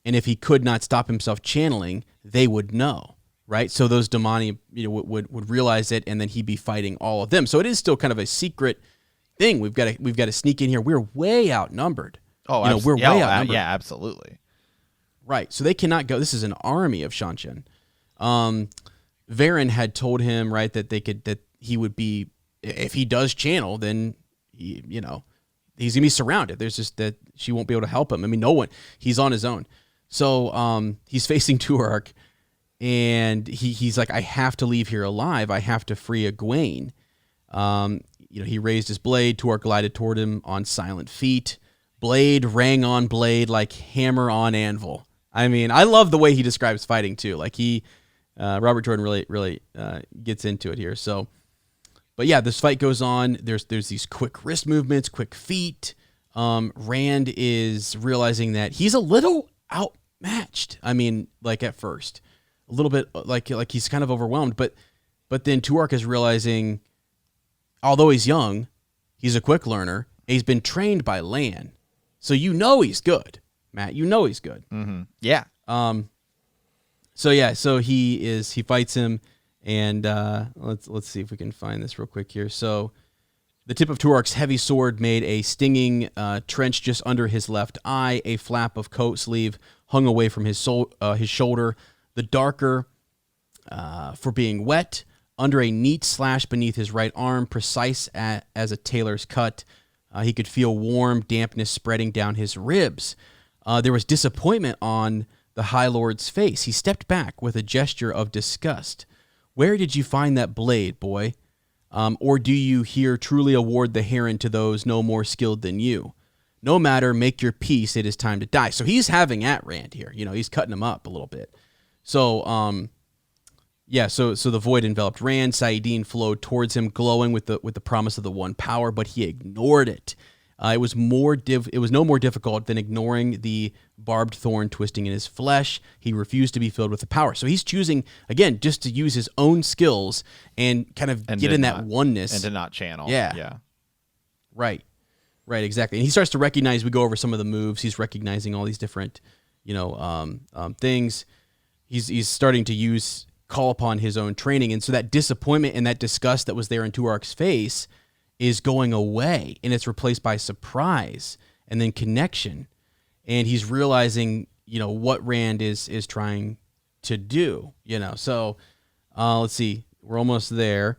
and if he could not stop himself channeling, they would know, right? So those Damani, would realize it, and then he'd be fighting all of them. So it is still kind of a secret thing. We've got to sneak in here. We're way outnumbered. Oh, we're way outnumbered. Yeah, absolutely. Right. So they cannot go. This is an army of Seanchan. Varen had told him, right, that he would be, if he does channel, then he's gonna be surrounded. There's just that she won't be able to help him. I mean, no one. He's on his own. So he's facing Turak, and he's like, I have to leave here alive. I have to free Egwene. He raised his blade. Turak glided toward him on silent feet. Blade rang on blade like hammer on anvil. I mean, I love the way he describes fighting too. Like Robert Jordan really gets into it here. So, but yeah, this fight goes on. There's these quick wrist movements, quick feet. Rand is realizing that he's a little outmatched. I mean, like at first, a little bit like he's kind of overwhelmed. But then Turak is realizing, although he's young, he's a quick learner. And he's been trained by Lan, so he's good, Matt. He's good. Mm-hmm. Yeah. So he fights him, and let's see if we can find this real quick here. So the tip of Turak's heavy sword made a stinging trench just under his left eye. A flap of coat sleeve hung away from his shoulder, the darker for being wet. Under a neat slash beneath his right arm, precise as a tailor's cut, he could feel warm dampness spreading down his ribs. There was disappointment on the High Lord's face. He stepped back with a gesture of disgust. Where did you find that blade, boy? Or do you here truly award the heron to those no more skilled than you? No matter, make your peace. It is time to die. So he's having at Rand here. He's cutting him up a little bit. So, so the void enveloped Rand. saidin flowed towards him, glowing with the promise of the one power, but he ignored it. It was no more difficult than ignoring the barbed thorn twisting in his flesh. He refused to be filled with the power. So he's choosing, again, just to use his own skills and kind of get in that oneness. And to not channel. Yeah. Right, exactly. And he starts to recognize, we go over some of the moves, he's recognizing all these different, things. He's starting to call upon his own training. And so that disappointment and that disgust that was there in Turak's face is going away, and it's replaced by surprise and then connection. And he's realizing, what Rand is trying to do, So let's see. We're almost there.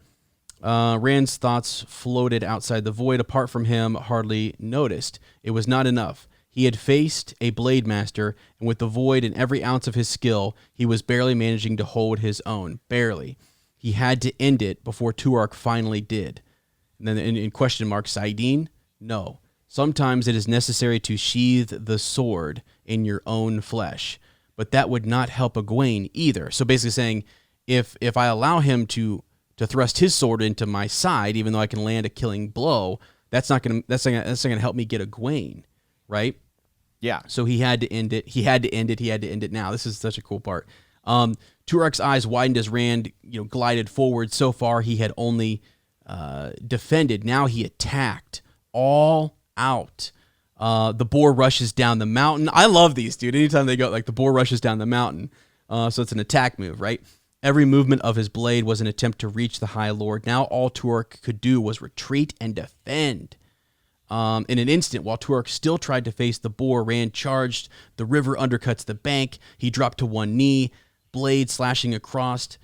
Rand's thoughts floated outside the void. Apart from him, hardly noticed. It was not enough. He had faced a blade master, and with the void and every ounce of his skill, he was barely managing to hold his own. Barely. He had to end it before Turak finally did. And then in question mark, saidin? No. Sometimes it is necessary to sheathe the sword in your own flesh, but that would not help Egwene either. So basically saying, if I allow him to thrust his sword into my side, even though I can land a killing blow, that's not gonna help me get Egwene, right? Yeah. So he had to end it. He had to end it now. This is such a cool part. Turak's eyes widened as Rand, glided forward. So far, he had only defended. Now he attacked, all out. The boar rushes down the mountain. I love these, dude. Anytime they go, like, the boar rushes down the mountain. So it's an attack move, right? Every movement of his blade was an attempt to reach the High Lord. Now all Turak could do was retreat and defend. In an instant, while Turak still tried to face the boar, Rand charged. The river undercuts the bank. He dropped to one knee, blade slashing across.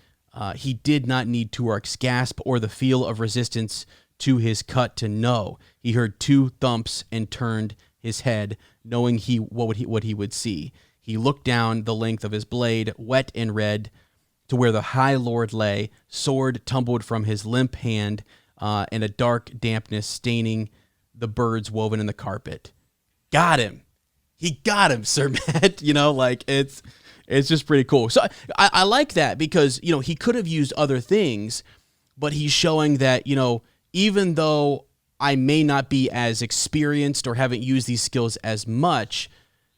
He did not need Turak's gasp or the feel of resistance to his cut to know. He heard two thumps and turned his head, knowing what he would see. He looked down the length of his blade, wet and red, to where the High Lord lay. Sword tumbled from his limp hand, and a dark dampness staining the birds woven in the carpet. Got him. He got him, Sir Matt. It's just pretty cool. So I like that because, he could have used other things, but he's showing that, even though I may not be as experienced or haven't used these skills as much,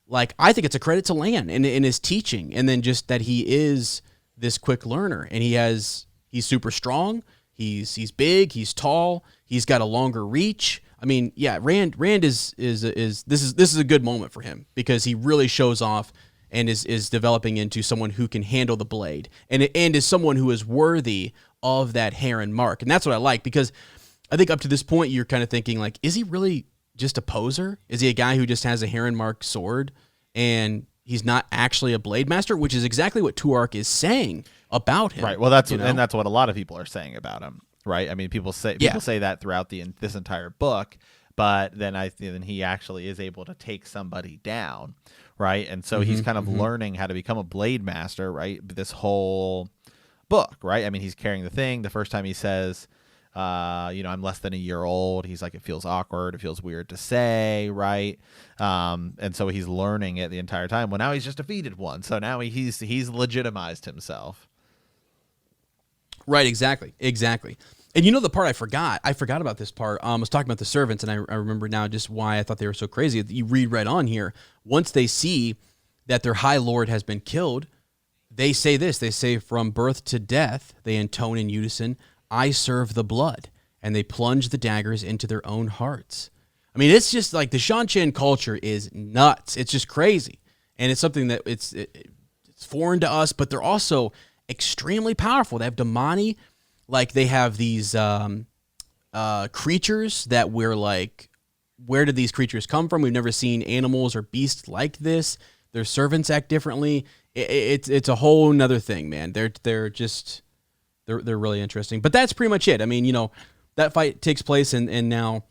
like, I think it's a credit to Lan in his teaching, and then just that he is this quick learner, and he's super strong. He's big. He's tall. He's got a longer reach. I mean, yeah, Rand is this is a good moment for him because he really shows off and is developing into someone who can handle the blade and is someone who is worthy of that Heron mark. And that's what I like, because I think up to this point you're kind of thinking, like, is he really just a poser? Is he a guy who just has a Heron mark sword and he's not actually a blade master, which is exactly what Turak is saying about him. Right. Well, that's what a lot of people are saying about him. Right. I mean, people say that throughout this entire book, but then then he actually is able to take somebody down. Right. And so he's kind of learning how to become a blade master. Right. This whole book. Right. I mean, he's carrying the thing. The first time he says, I'm less than a year old. He's like, it feels awkward. It feels weird to say. Right. And so he's learning it the entire time. Well, now he's just defeated one. So now he's legitimized himself. Right. Exactly. And the part I forgot about this part. I was talking about the servants, and I remember now just why I thought they were so crazy. You read right on here. Once they see that their High Lord has been killed, they say this. They say, from birth to death, they intone in unison, I serve the blood. And they plunge the daggers into their own hearts. I mean, it's just like the Seanchan culture is nuts. It's just crazy. And it's something that it's foreign to us, but they're also extremely powerful. They have Damani. Like, they have these creatures that we're like, where did these creatures come from? We've never seen animals or beasts like this. Their servants act differently. It's a whole nother thing, man. They're really interesting. But that's pretty much it. I mean, that fight takes place, and now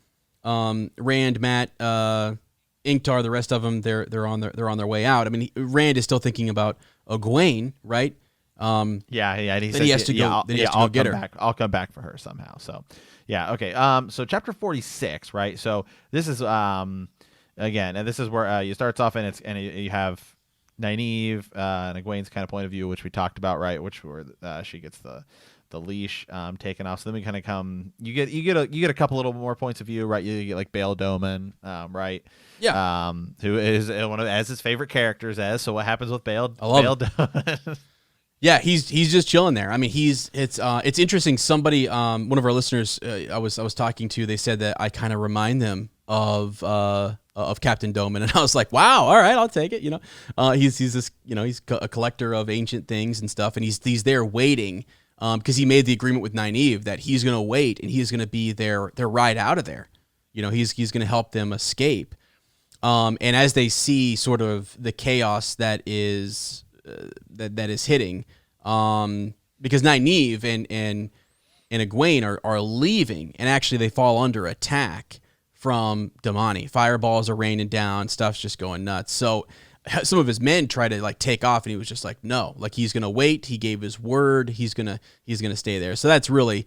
Rand, Matt, Ingtar, the rest of them, they're on their way out. I mean, Rand is still thinking about Egwene, right? And he says, he has to go. I'll get her. Back. I'll come back for her somehow. So, yeah, okay. So chapter 46, right? So this is again, and this is where you starts off, and you have Nynaeve and Egwene's kind of point of view, which we talked about, right? Which where she gets the leash taken off. So then we kind of come. You get a couple little more points of view, right? You get like Balzamon, right? Yeah. Who is one of his favorite characters. So what happens with Balzamon? Yeah, he's just chilling there. I mean, it's interesting. Somebody, one of our listeners, I was talking to, they said that I kind of remind them of Captain Doman, and I was like, wow, all right, I'll take it. He's this, he's a collector of ancient things and stuff, and he's there waiting, because he made the agreement with Nynaeve that he's gonna wait and he's gonna be their ride out of there. He's gonna help them escape. And as they see sort of the chaos that is hitting, because Nynaeve and Egwene are leaving, and actually they fall under attack from Damani. Fireballs are raining down, stuff's just going nuts. So some of his men try to like take off, and he was just like, no, like he's gonna wait. He gave his word. He's gonna stay there. So that's really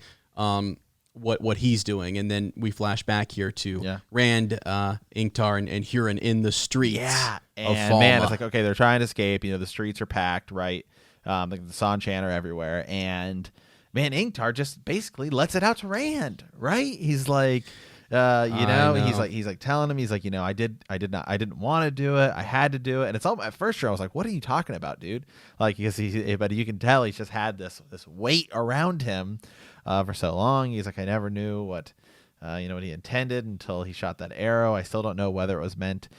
what he's doing, and then we flash back here to Rand, Ingtar, and Huron in the streets. Yeah, of and Falme. man, it's like, okay, they're trying to escape. The streets are packed, right? Like the Seanchan are everywhere, and man, Ingtar just basically lets it out to Rand, right? He's like, he's like telling him, he's like, I didn't want to do it, I had to do it, and it's all at first. I was like, what are you talking about, dude? Like, because but you can tell he's just had this weight around him for so long. He's like, I never knew what he intended until he shot that arrow. I still don't know whether it was meant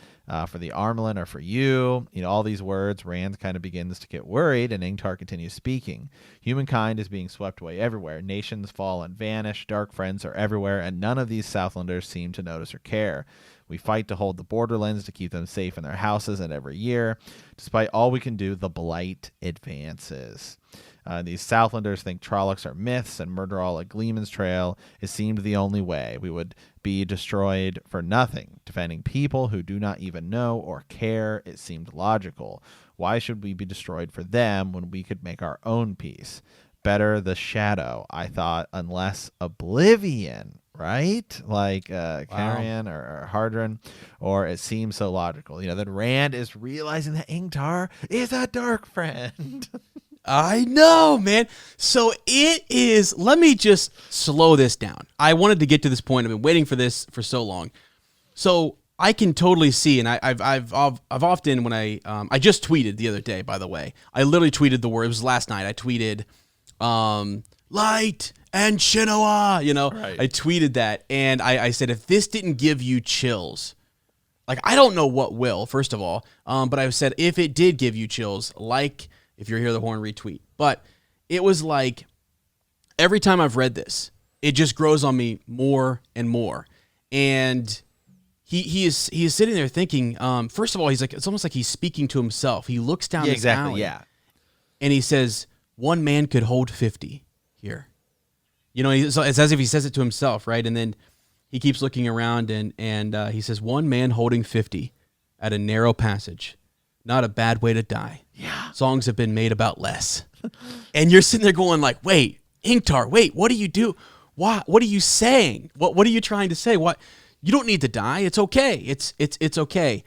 for the Armelin or for you. All these words. Rand kind of begins to get worried, and Ingtar continues speaking. Humankind is being swept away everywhere. Nations fall and vanish. Dark friends are everywhere, and none of these Southlanders seem to notice or care. We fight to hold the borderlands to keep them safe in their houses, and every year, despite all we can do, the blight advances. These Southlanders think Trollocs are myths and murder all at Gleeman's Trail. It seemed the only way. We would be destroyed for nothing. Defending people who do not even know or care, it seemed logical. Why should we be destroyed for them when we could make our own peace? Better the shadow, I thought, unless oblivion, right? Like Carrion or Hardren, or it seems so logical. That Rand is realizing that Ingtar is a dark friend. I know, man. So it is. Let me just slow this down. I wanted to get to this point. I've been waiting for this for so long. So I can totally see, and I've often when I just tweeted the other day. By the way, I literally tweeted the word. It was last night. I tweeted, light and Shinowa. Right. I tweeted that, and I said, if this didn't give you chills, like I don't know what will. First of all, but I said if it did give you chills, like. If you're here, the horn retweet. But it was like every time I've read this, it just grows on me more and more. And he is sitting there thinking, first of all, he's like, it's almost like he's speaking to himself. He looks down this alley, and he says, one man could hold 50 here. It's as if he says it to himself, right? And then he keeps looking around, and he says, one man holding 50 at a narrow passage. Not a bad way to die. Yeah. Songs have been made about less. And you're sitting there going like, wait, Ingtar, wait, what do you do? What are you saying? What are you trying to say? What? You don't need to die. It's okay. It's okay.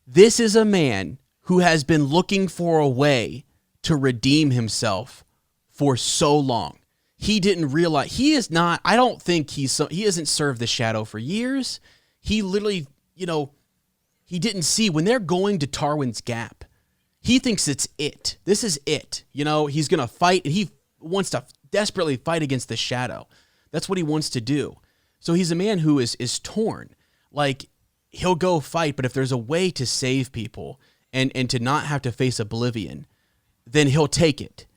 This is a man who has been looking for a way to redeem himself for so long. He didn't realize he is not. I don't think he hasn't served the shadow for years. He literally, he didn't see when they're going to Tarwin's Gap. He thinks it's it. This is it. He's going to fight, and he wants to desperately fight against the shadow. That's what he wants to do. So he's a man who is torn. Like, he'll go fight, but if there's a way to save people and to not have to face oblivion, then he'll take it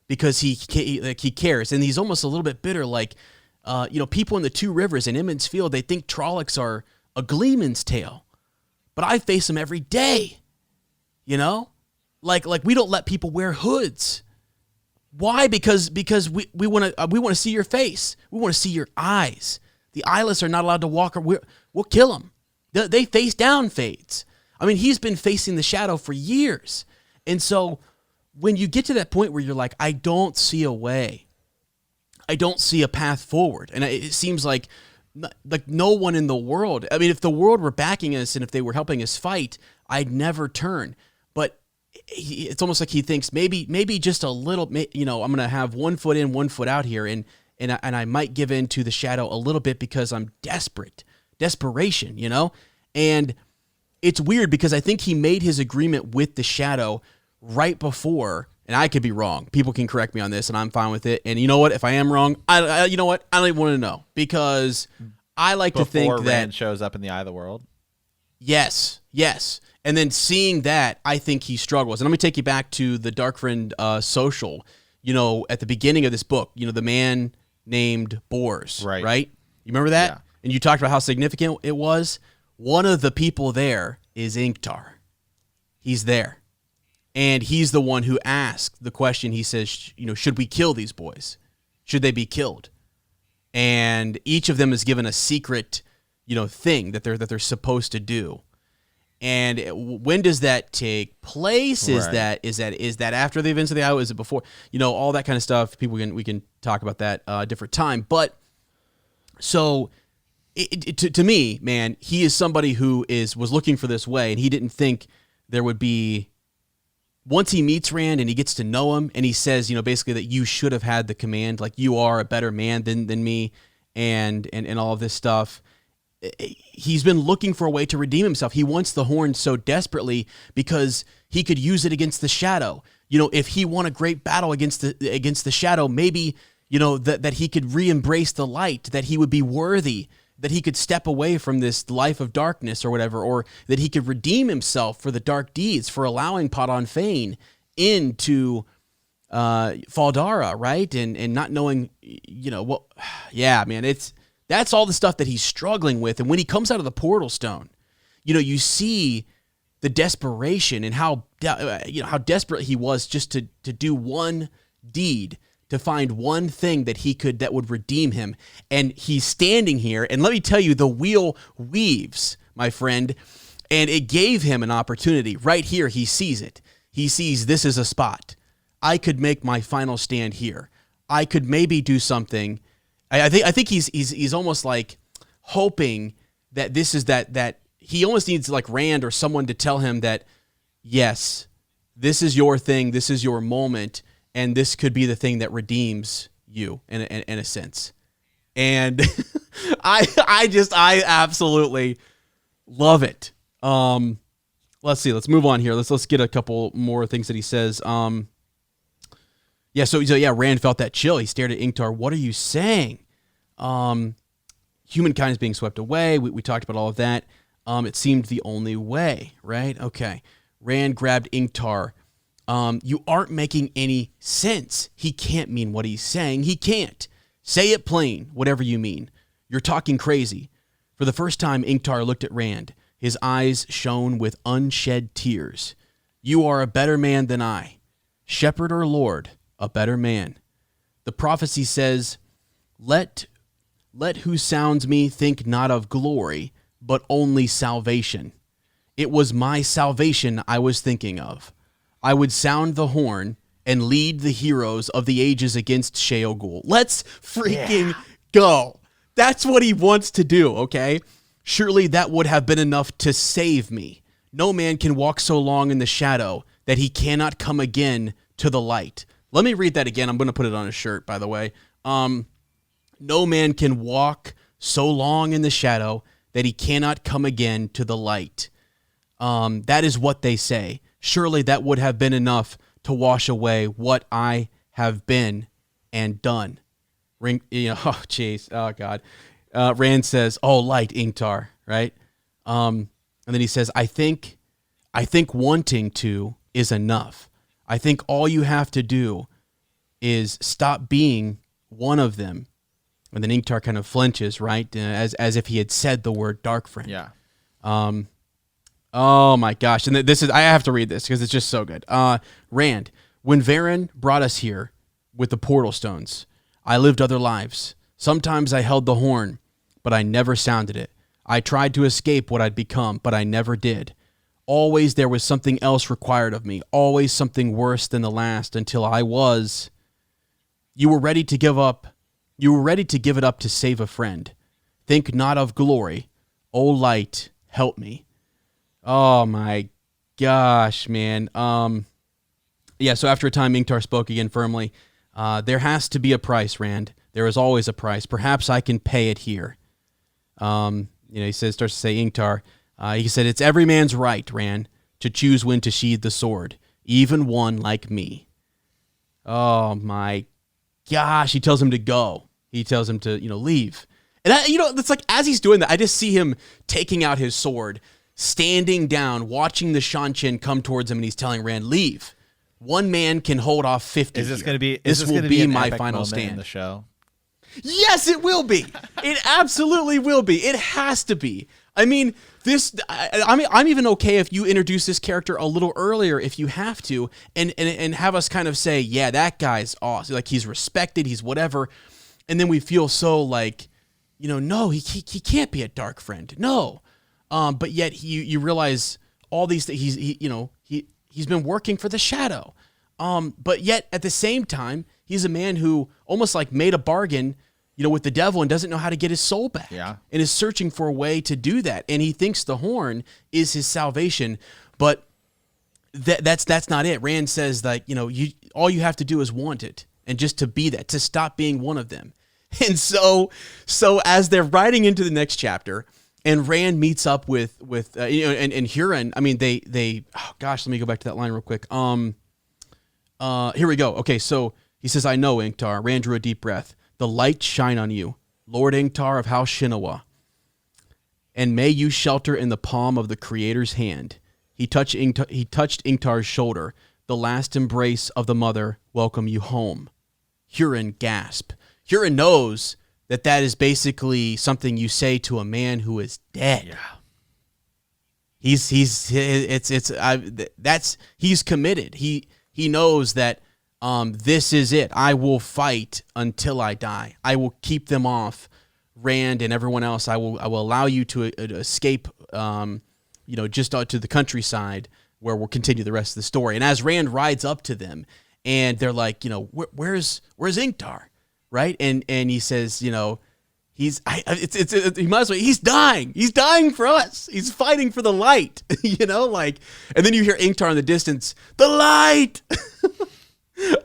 because he cares. And he's almost a little bit bitter. Like, people in the Two Rivers in Emond's Field, they think Trollocs are a Gleeman's Tale. But I face them every day, like we don't let people wear hoods. Why? Because we want to see your face. We want to see your eyes. The eyeless are not allowed to walk, or we'll kill them. They face down fades. I mean, he's been facing the shadow for years, and so when you get to that point where you're like, I don't see a way, I don't see a path forward, and it seems like no one in the world. I mean, if the world were backing us and if they were helping us fight, I'd never turn. But it's almost like he thinks maybe just a little. I'm going to have 1 foot in, 1 foot out here, and I might give in to the shadow a little bit because I'm desperation. And it's weird because I think he made his agreement with the shadow right before. And I could be wrong. People can correct me on this, and I'm fine with it. And you know what? If I am wrong, you know what? I don't even want to know because I like to think that Rand shows up in the Eye of the World. Yes. And then seeing that, I think he struggles. And let me take you back to the Darkfriend social. At the beginning of this book, the man named Bors, right? You remember that? Yeah. And you talked about how significant it was. One of the people there is Ingtar. He's there. And he's the one who asked the question. He says, should we kill these boys? Should they be killed? And each of them is given a secret, thing that they're supposed to do. And when does that take place? Is that after the events of the Iowa? Is it before? All that kind of stuff. We can talk about that a different time. But So to me, man, he is somebody who was looking for this way, and he didn't think there would be. Once he meets Rand and he gets to know him, and he says, basically that you should have had the command, like you are a better man than me, and all of this stuff. He's been looking for a way to redeem himself. He wants the horn so desperately because he could use it against the shadow. If he won a great battle against the shadow, maybe that he could re-embrace the light, that he would be worthy, that he could step away from this life of darkness or whatever, or that he could redeem himself for the dark deeds, for allowing Padan Fain into Faldara, right? And not knowing, what, yeah, man, that's all the stuff that he's struggling with. And when he comes out of the portal stone, you see the desperation and how desperate he was just to do one deed, to find one thing that would redeem him. And he's standing here, and let me tell you, the wheel weaves, my friend, and it gave him an opportunity. Right here, he sees it. He sees this is a spot. I could make my final stand here. I could maybe do something. I think he's almost like hoping that this is that he almost needs like Rand or someone to tell him that, yes, this is your thing, this is your moment, and this could be the thing that redeems you in a sense. And I absolutely love it. Let's see. Let's move on here. Let's get a couple more things that he says. So Rand felt that chill. He stared at Ingtar. What are you saying? Humankind is being swept away. We talked about all of that. It seemed the only way, right? Okay. Rand grabbed Ingtar. You aren't making any sense. He can't mean what he's saying. He can't. Say it plain, whatever you mean. You're talking crazy. For the first time, Ingtar looked at Rand. His eyes shone with unshed tears. You are a better man than I. Shepherd or Lord, a better man. The prophecy says, Let who sounds me think not of glory, but only salvation. It was my salvation I was thinking of. I would sound the horn and lead the heroes of the ages against Sheol. Let's freaking go. That's what he wants to do, okay? Surely that would have been enough to save me. No man can walk so long in the shadow that he cannot come again to the light. Let me read that again. I'm going to put it on a shirt, by the way. No man can walk so long in the shadow that he cannot come again to the light. That is what they say. Surely that would have been enough to wash away what I have been and done. Oh, jeez. Oh, God. Rand says, oh, light, Ingtar, right? And then he says, I think wanting to is enough. I think all you have to do is stop being one of them. And then Ingtar kind of flinches, right? As if he had said the word dark friend. Yeah. Oh my gosh. And I have to read this because it's just so good. Rand, when Varen brought us here with the portal stones, I lived other lives. Sometimes I held the horn, but I never sounded it. I tried to escape what I'd become, but I never did. Always there was something else required of me, always something worse than the last, until I was... You were ready to give up. You were ready to give it up to save a friend. Think not of glory. O light, help me. Oh my gosh, man. So after a time, Ingtar spoke again firmly. There has to be a price, Rand. There is always a price. Perhaps I can pay it here. He starts to say, Ingtar. He said, it's every man's right, Rand, to choose when to sheathe the sword, even one like me. Oh my gosh. He tells him to go. He tells him to, leave. And it's like, as he's doing that, I just see him taking out his sword, standing down, watching the Seanchan come towards him, and he's telling Rand, leave. One man can hold off 50. Is this going to be? This will be my final stand in the show. Yes, it will be. It absolutely will be. It has to be. I mean, I'm even okay if you introduce this character a little earlier if you have to, and have us kind of say, yeah, that guy's awesome. Like, he's respected, he's whatever. And then we feel so like, no, he can't be a dark friend. No. But yet you realize all these things. He's been working for the shadow. But yet at the same time, he's a man who almost like made a bargain with the devil and doesn't know how to get his soul back. Yeah. And is searching for a way to do that. And he thinks the horn is his salvation, but that's not it. Rand says like, all you have to do is want it and just to be that, to stop being one of them. And so as they're riding into the next chapter and Rand meets up with and Huron, I mean, they oh gosh, let me go back to that line real quick. Here we go. Okay. So he says, I know, Ingtar. Rand drew a deep breath. The light shine on you, Lord Ingtar of House Shinowa, and may you shelter in the palm of the Creator's hand. He touched Ingtar's shoulder. The last embrace of the mother welcome you home. Huron gasped. Huron knows that is basically something you say to a man who is dead. Yeah. He's committed. He knows that this is it. I will fight until I die. I will keep them off, Rand and everyone else. I will allow you to escape, just out to the countryside where we'll continue the rest of the story. And as Rand rides up to them, and they're like, where's Ingtar, right? And he says, he might as well. He's dying. He's dying for us. He's fighting for the light, and then you hear Ingtar in the distance, the light.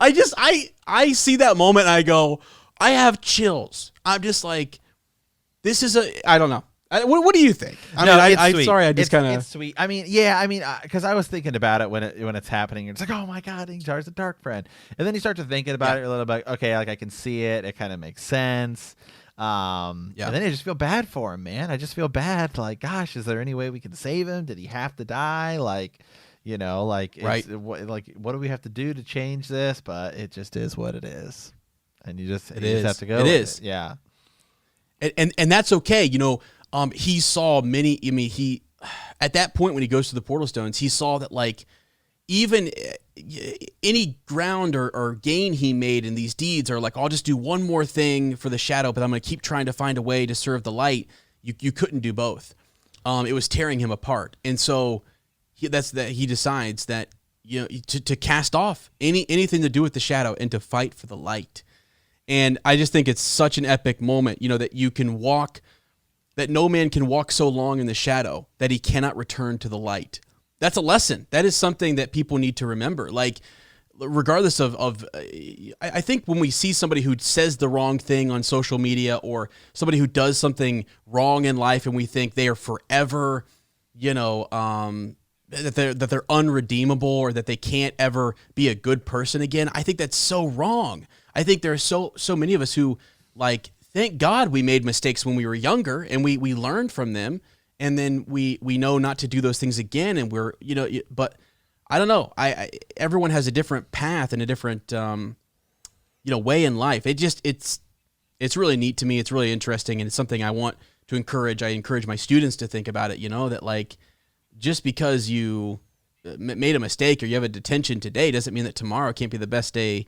I see that moment and I go, I have chills. I'm just like, this is I don't know. What do you think? It's sweet. I mean, yeah, because I was thinking about it when it's happening. It's like, oh my God, Ingtar's a dark friend. And then you start to thinking about it a little bit. Okay, like I can see it. It kind of makes sense. And then I just feel bad for him, man. I just feel bad. Like, gosh, is there any way we can save him? Did he have to die? Like, right. What do we have to do to change this? But it just is what it is. And you just have to go. It is. It. Yeah. And that's okay. He saw many, he, at that point when he goes to the Portal Stones, he saw that like even any ground or gain he made in these deeds are like, I'll just do one more thing for the shadow, but I'm going to keep trying to find a way to serve the light. You couldn't do both. It was tearing him apart. And so he decides that, to cast off anything to do with the shadow and to fight for the light. And I just think it's such an epic moment, that you can walk, that no man can walk so long in the shadow that he cannot return to the light. That's a lesson. That is something that people need to remember. Like, regardless of I think when we see somebody who says the wrong thing on social media or somebody who does something wrong in life and we think they are forever, that they're unredeemable or that they can't ever be a good person again, I think that's so wrong. I think there are so many of us who, like, thank God we made mistakes when we were younger and we learned from them, and then we know not to do those things again, and we're, but I don't know. Everyone has a different path and a different way in life. It's really neat to me. It's really interesting, and it's something I want to encourage. I encourage my students to think about it, that like, just because you made a mistake or you have a detention today doesn't mean that tomorrow can't be the best day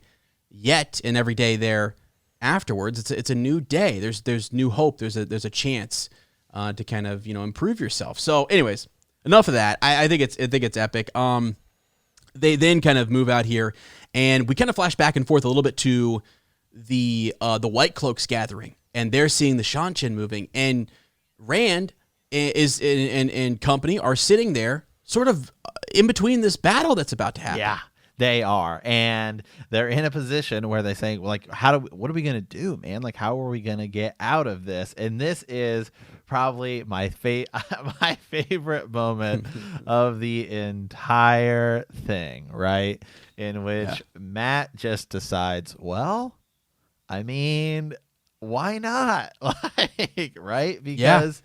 yet, and every day there afterwards it's a new day. There's new hope. There's a chance to kind of improve yourself. So anyways, enough of that. I think it's epic. They then kind of move out here, and we kind of flash back and forth a little bit to the White Cloaks gathering, and they're seeing the Seanchan moving, and Rand is and company are sitting there sort of in between this battle that's about to happen. Yeah, they are. And they're in a position where they're saying, like, what are we going to do, man? Like, how are we going to get out of this? And this is probably my favorite moment of the entire thing, right? In which Matt just decides, well, I mean, why not? Like, right? Because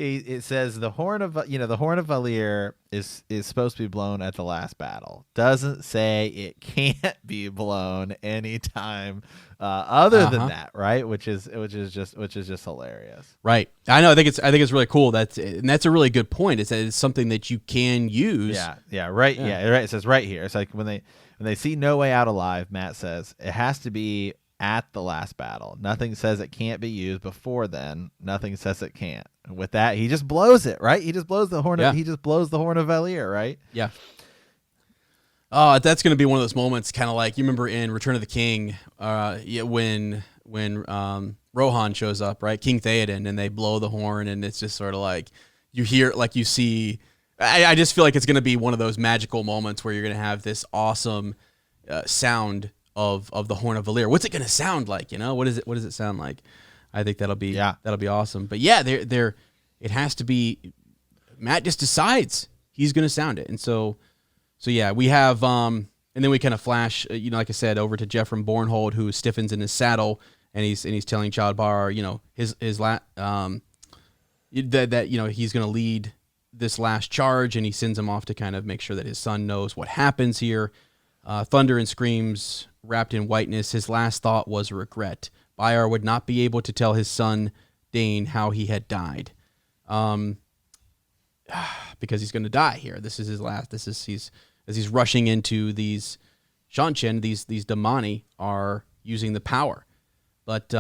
it says the horn of Valir is supposed to be blown at the last battle. Doesn't say it can't be blown anytime other than that, right? Which is just hilarious. Right. I know. I think it's really cool. That's a really good point. It's something that you can use. Yeah. Right. Yeah. Right. It says right here. It's like when they see no way out alive, Matt says it has to be at the last battle. Nothing says it can't be used before then. Nothing says it can't. And with that, he just blows it, right? He just blows the horn. He just blows the horn of Valir, right? Yeah. Oh, that's going to be one of those moments, kind of like you remember in Return of the King, when Rohan shows up, right? King Theoden, and they blow the horn, and it's just sort of like you hear, like you see. I just feel like it's going to be one of those magical moments where you're going to have this awesome sound of the horn of Valyr. What's it going to sound like? You know, what does it sound like? I think that'll be awesome. But yeah, it has to be. Matt just decides he's going to sound it, and so yeah, we have and then we kind of flash, like I said, over to Jeffrey Bornhold, who stiffens in his saddle, and he's telling Childbar, his that he's going to lead this last charge, and he sends him off to kind of make sure that his son knows what happens here. Thunder and screams wrapped in whiteness. His last thought was regret. Bayar would not be able to tell his son Dane how he had died, because he's going to die here. This is his last. As he's rushing into these Seanchan, these Damani are using the power, but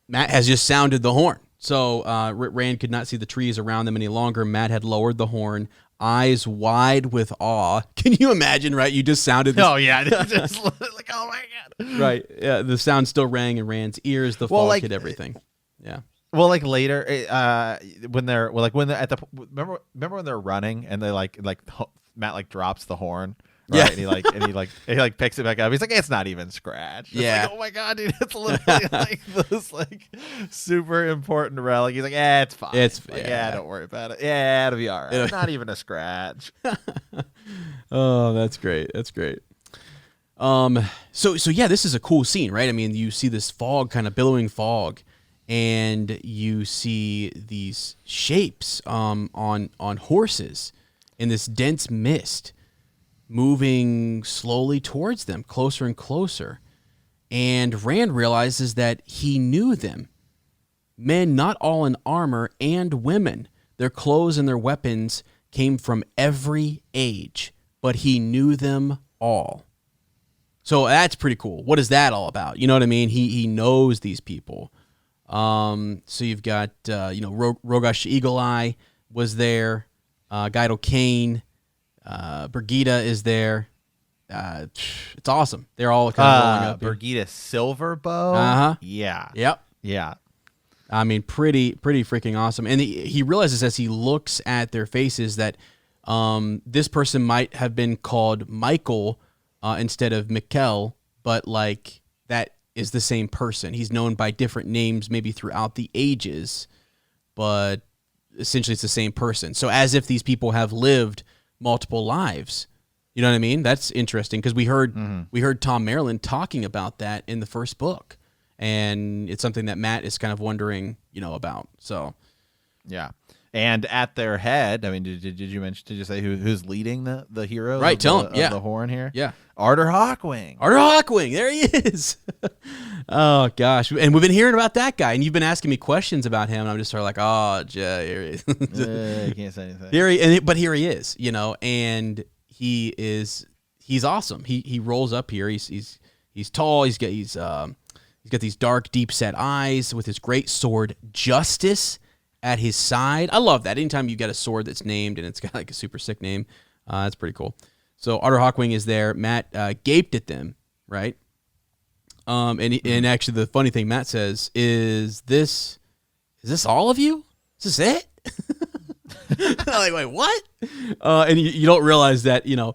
Matt has just sounded the horn. So Rand could not see the trees around them any longer. Matt had lowered the horn, eyes wide with awe. Can you imagine, right? You just sounded this. Oh, yeah. Just like, oh, my God. Right. Yeah, the sound still rang in Rand's ears. The fog hit everything. Yeah. Well, like later, when they're at the remember when they're running and they like Matt drops the horn. Right? Yeah, and he picks it back up. He's like, it's not even scratched. Yeah. Like, oh my God, dude, it's literally like this super important relic. He's like, it's fine. Don't worry about it. Yeah, it'll be all right. Not even a scratch. Oh, that's great. That's great. So yeah, this is a cool scene, right? I mean, you see this fog, kind of billowing fog, and you see these shapes on horses in this dense mist, moving slowly towards them, closer and closer. And Rand realizes that he knew them. Men not all in armor, and women. Their clothes and their weapons came from every age, but he knew them all. So that's pretty cool. What is that all about? You know what I mean? He knows these people. So you've got, Rogash Eagle Eye was there. Guido Kane. Brigida is there. It's awesome. They're all kind of rolling up. Brigida Silverbow. Uh-huh. Yeah. Yep. Yeah. I mean, pretty freaking awesome. And he realizes as he looks at their faces that this person might have been called Michael instead of Mikkel, but that is the same person. He's known by different names maybe throughout the ages, but essentially it's the same person. So as if these people have lived multiple lives. You know what I mean? That's interesting because we heard Tom Maryland talking about that in the first book, and it's something that Matt is kind of wondering, about. So, yeah. And at their head, I mean, did you say who's leading the hero? Right, tell him. Yeah, the horn here. Yeah, Arthur Hawkwing. Arthur Hawkwing, there he is. Oh gosh, and we've been hearing about that guy, and you've been asking me questions about him, and I'm just sort of like, oh, Jay, here he is. I can't say anything. But here he is, and he's awesome. He rolls up here. He's tall. He's got these dark, deep set eyes with his great sword, Justice, at his side. I love that. Anytime you get a sword that's named and it's got a super sick name, that's pretty cool. So Arthur Hawkwing is there. Matt gaped at them, right? And actually the funny thing Matt says is this all of you? Is this it? I'm like, wait, what? And you don't realize that, and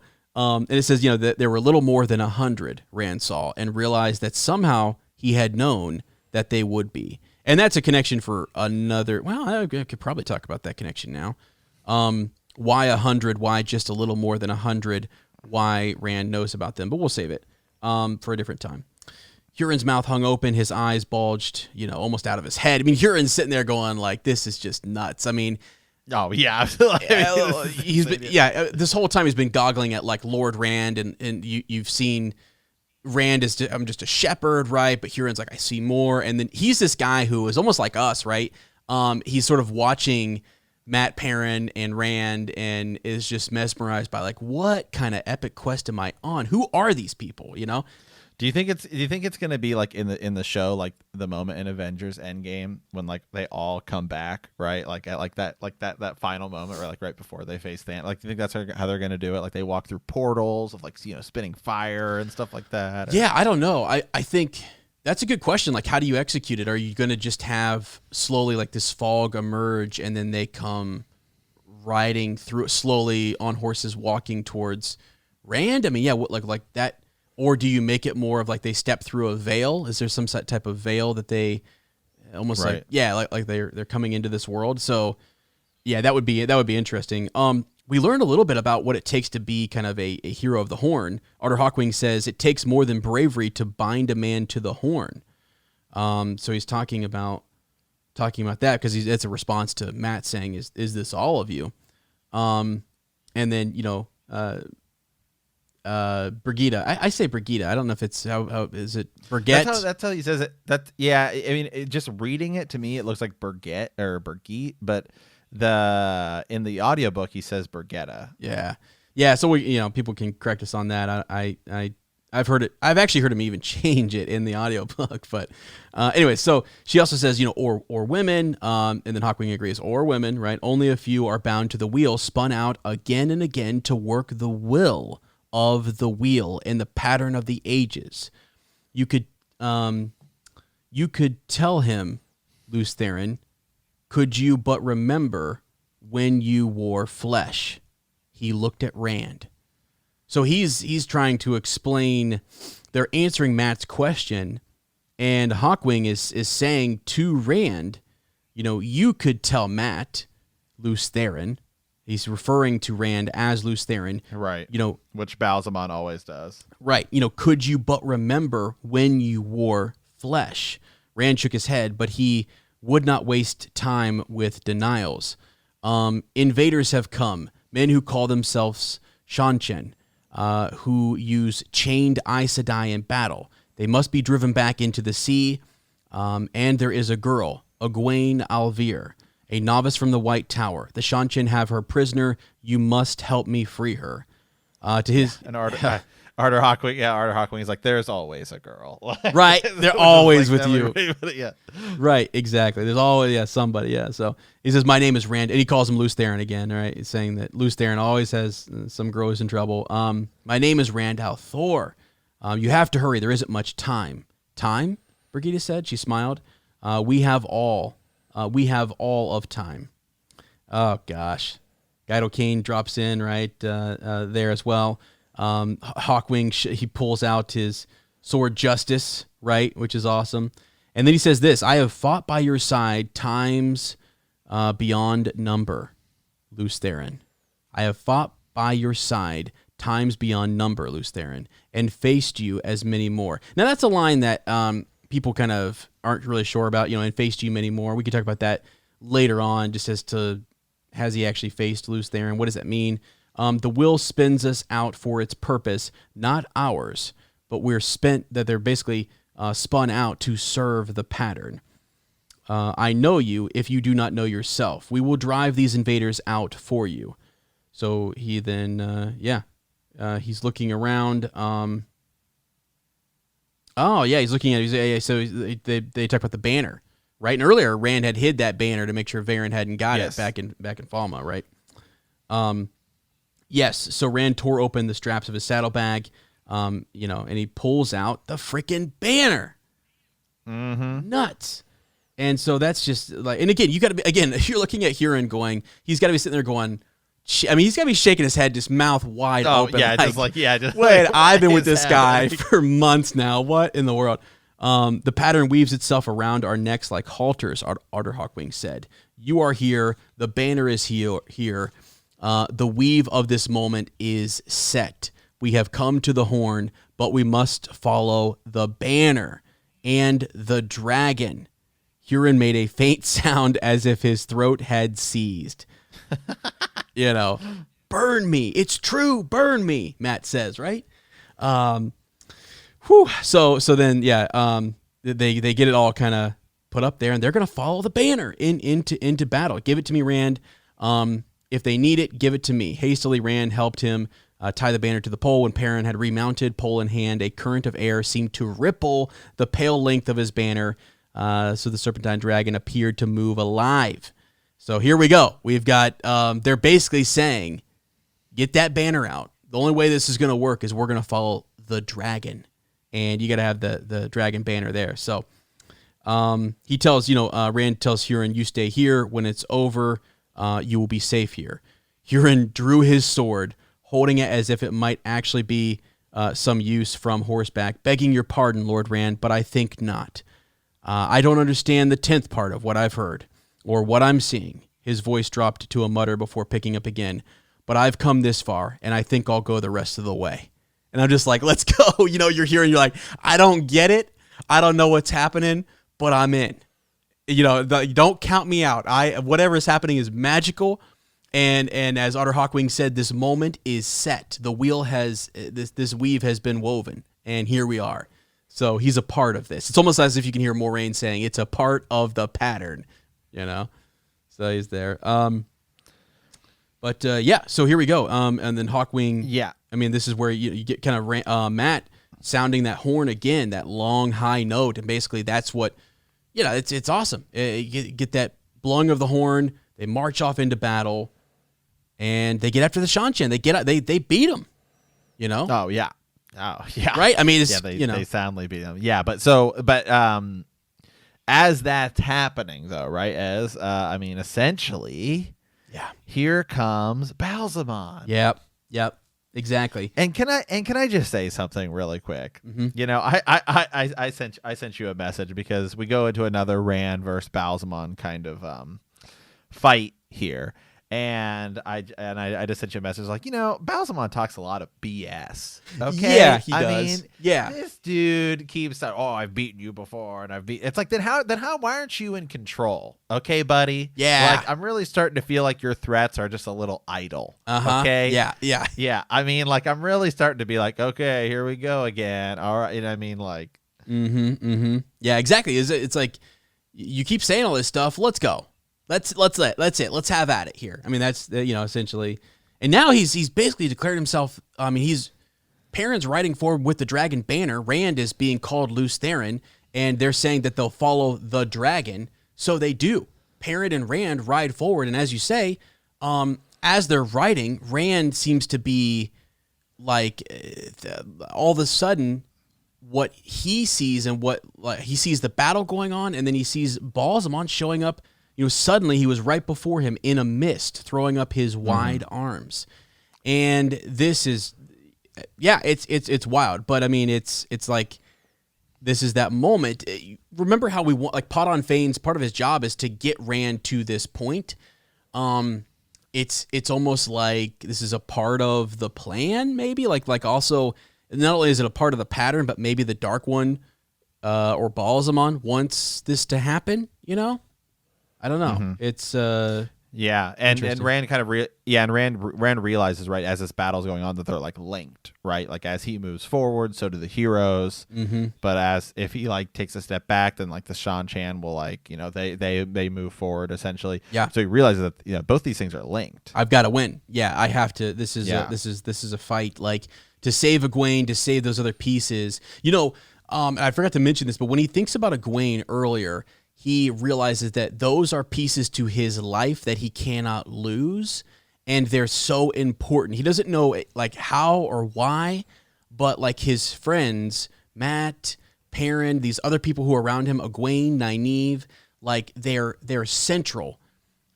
it says, that there were a little more than 100, Rand saw, and realized that somehow he had known that they would be. And that's a connection for another. Well, I could probably talk about that connection now. Why 100? Why just a little more than 100? Why Rand knows about them, but we'll save it for a different time. Huron's mouth hung open, his eyes bulged, almost out of his head. I mean, Huron's sitting there going like, "This is just nuts." I mean, oh yeah, this whole time he's been goggling at Lord Rand, and you've seen Rand is I'm just a shepherd, right? But Huron's like, I see more. And then he's this guy who is almost like us, right? He's sort of watching Matt Perrin and Rand and is just mesmerized by what kind of epic quest am I on? Who are these people? Do you think it's gonna be in the show, the moment in Avengers Endgame when they all come back, right? At that final moment, or right before they face Thanos. Do you think that's how they're gonna do it? They walk through portals of spinning fire and stuff like that. Yeah, I don't know. I think That's a good question. Like, how do you execute it? Are you going to just have slowly like this fog emerge and then they come riding through it slowly on horses walking towards Rand? I mean, yeah, what, like that? Or do you make it more of like they step through a veil? Is there some type of veil that they almost Right. like they're coming into this world? So yeah, that would be interesting. We learned a little bit about what it takes to be kind of a hero of the horn. Arthur Hawkwing says it takes more than bravery to bind a man to the horn. So he's talking about that because it's a response to Matt saying, "Is this all of you?" And then Brigida. I say Brigida. I don't know if it's how is it Brigitte? That's how he says it. I mean, just reading it to me, it looks like Brigitte or Brigitte, but in the audiobook he says Brigitta. Yeah. So people can correct us on that. I've heard it. I've actually heard him even change it in the audiobook. But anyway, so she also says or women, and then Hawkwing agrees, or women, right? Only a few are bound to the wheel, spun out again and again to work the will of the wheel in the pattern of the ages. You could tell him, Lews Therin, could you but remember when you wore flesh? He looked at Rand. So he's trying to explain. They're answering Matt's question, and Hawkwing is saying to Rand, you could tell Matt, Lews Therin. He's referring to Rand as Lews Therin. Right. Which Balzamon always does. Right. Could you but remember when you wore flesh? Rand shook his head, but he would not waste time with denials. Invaders have come, men who call themselves Seanchan, who use chained Aes Sedai in battle. They must be driven back into the sea. And there is a girl, Egwene Alvir, a novice from the White Tower. The Seanchan have her prisoner. You must help me free her. To his and Arthur Hawkwing, Arthur Hawkwing is like, there's always a girl. Right, they're always with you. Yeah, right, exactly. There's always somebody. Yeah, so he says, my name is Rand, and he calls him Lews Therin again. Right, he's saying that Lews Therin always has some girl who's in trouble. My name is Rand Thor. You have to hurry. There isn't much time. Time? Brigida said. She smiled. We have all of time. Oh gosh, Gai'don Kane drops in right there as well. Hawkwing, he pulls out his sword Justice, right, which is awesome. And then he says this, I have fought by your side times beyond number, Lews Therin. I have fought by your side times beyond number, Lews Therin, and faced you as many more. Now that's a line that people kind of aren't really sure about, and faced you many more. We could talk about that later on, just as to, has he actually faced Lews Therin? What does that mean? The will spins us out for its purpose, not ours, but they're basically spun out to serve the pattern. I know you if you do not know yourself. We will drive these invaders out for you. So he then, he's looking around. He's looking at. So they talk about the banner, right? And earlier, Rand had hid that banner to make sure Varen hadn't got it back in Falme, right? Yes. So Rand tore open the straps of his saddlebag, and he pulls out the freaking banner. Mm-hmm. Nuts. And so that's just like, and again, you got to be, again, if you're looking at Huron going, he's got to be sitting there going, he's got to be shaking his head, just mouth wide open. Yeah, wait, I've been with this guy for months now. What in the world? The pattern weaves itself around our necks like halters, Arthur Hawkwing said. You are here. The banner is here. The weave of this moment is set. We have come to the horn, but we must follow the banner and the dragon. Huron made a faint sound as if his throat had seized. Burn me. It's true. Burn me, Matt says, right? So then, they get it all kind of put up there, and they're going to follow the banner into battle. Give it to me, Rand. If they need it, give it to me. Hastily, Rand helped him tie the banner to the pole. When Perrin had remounted, pole in hand, a current of air seemed to ripple the pale length of his banner, so the serpentine dragon appeared to move alive. So here we go. We've got, they're basically saying, get that banner out. The only way this is going to work is we're going to follow the dragon. and you got to have the dragon banner there. So he tells, Rand tells Huron, you stay here. When it's over, you will be safe here. Huron drew his sword, holding it as if it might actually be some use from horseback. Begging your pardon, Lord Rand, but I think not. I don't understand the 10th part of what I've heard, or what I'm seeing. His voice dropped to a mutter before picking up again. But I've come this far, and I think I'll go the rest of the way. And I'm just like, let's go. You're here, and you're like, I don't get it. I don't know what's happening, but I'm in. Don't count me out. Whatever is happening is magical. And as Otter Hawkwing said, this moment is set. The wheel has, this weave has been woven, and here we are. So he's a part of this. It's almost as if you can hear Moraine saying, it's a part of the pattern, So he's there. But so here we go. And then Hawkwing. Yeah. I mean, this is where you get kind of Matt sounding that horn again, that long high note, and basically that's what, it's awesome. You get that blowing of the horn. They march off into battle, and they get after the Seanchan. They beat him. Oh yeah. Right. I mean, it's, they soundly beat them. Yeah, but as that's happening though, right? Essentially. Yeah. Here comes Balzamon. Yep. Exactly. And can I just say something really quick? Mm-hmm. I sent you a message because we go into another Rand versus Balzamon kind of fight here. And I just sent you a message like, Balzamon talks a lot of BS. Okay. Yeah, he does. This dude keeps saying, "Oh, I've beaten you before," and it's like, then why aren't you in control? Okay, buddy. Yeah. Like, I'm really starting to feel like your threats are just a little idle. Uh-huh. Okay. Yeah. I mean, like, I'm really starting to be like, okay, here we go again. All right. Like. Yeah. Exactly. It's like you keep saying all this stuff. Let's go. Let's have at it here. I mean, that's essentially, and now he's basically declared himself. I mean, Perrin's riding forward with the dragon banner. Rand is being called Loose Theron, and they're saying that they'll follow the dragon. So they do. Perrin and Rand ride forward, and as you say, as they're riding, Rand seems to be like all of a sudden what he sees and he sees the battle going on, and then he sees Balzamon showing up. Suddenly he was right before him in a mist, throwing up his wide arms. And this is, it's wild. But I mean, it's like, this is that moment. Remember how Padan Fain's part of his job is to get Rand to this point. It's almost like this is a part of the plan, maybe like also, not only is it a part of the pattern, but maybe the Dark One, or Balzamon wants this to happen, I don't know. Mm-hmm. It's and Rand kind of Rand realizes, right, as this battle's going on, that they're like linked, right? Like, as he moves forward, so do the heroes. Mm-hmm. But if he takes a step back, then the Seanchan will they move forward essentially. Yeah. So he realizes that both these things are linked. I've got to win. Yeah, I have to. This is a fight, to save Egwene, to save those other pieces. I forgot to mention this, but when he thinks about Egwene earlier, he realizes that those are pieces to his life that he cannot lose, and they're so important. He doesn't know how or why, but his friends, Matt, Perrin, these other people who are around him, Egwene, Nynaeve, they're central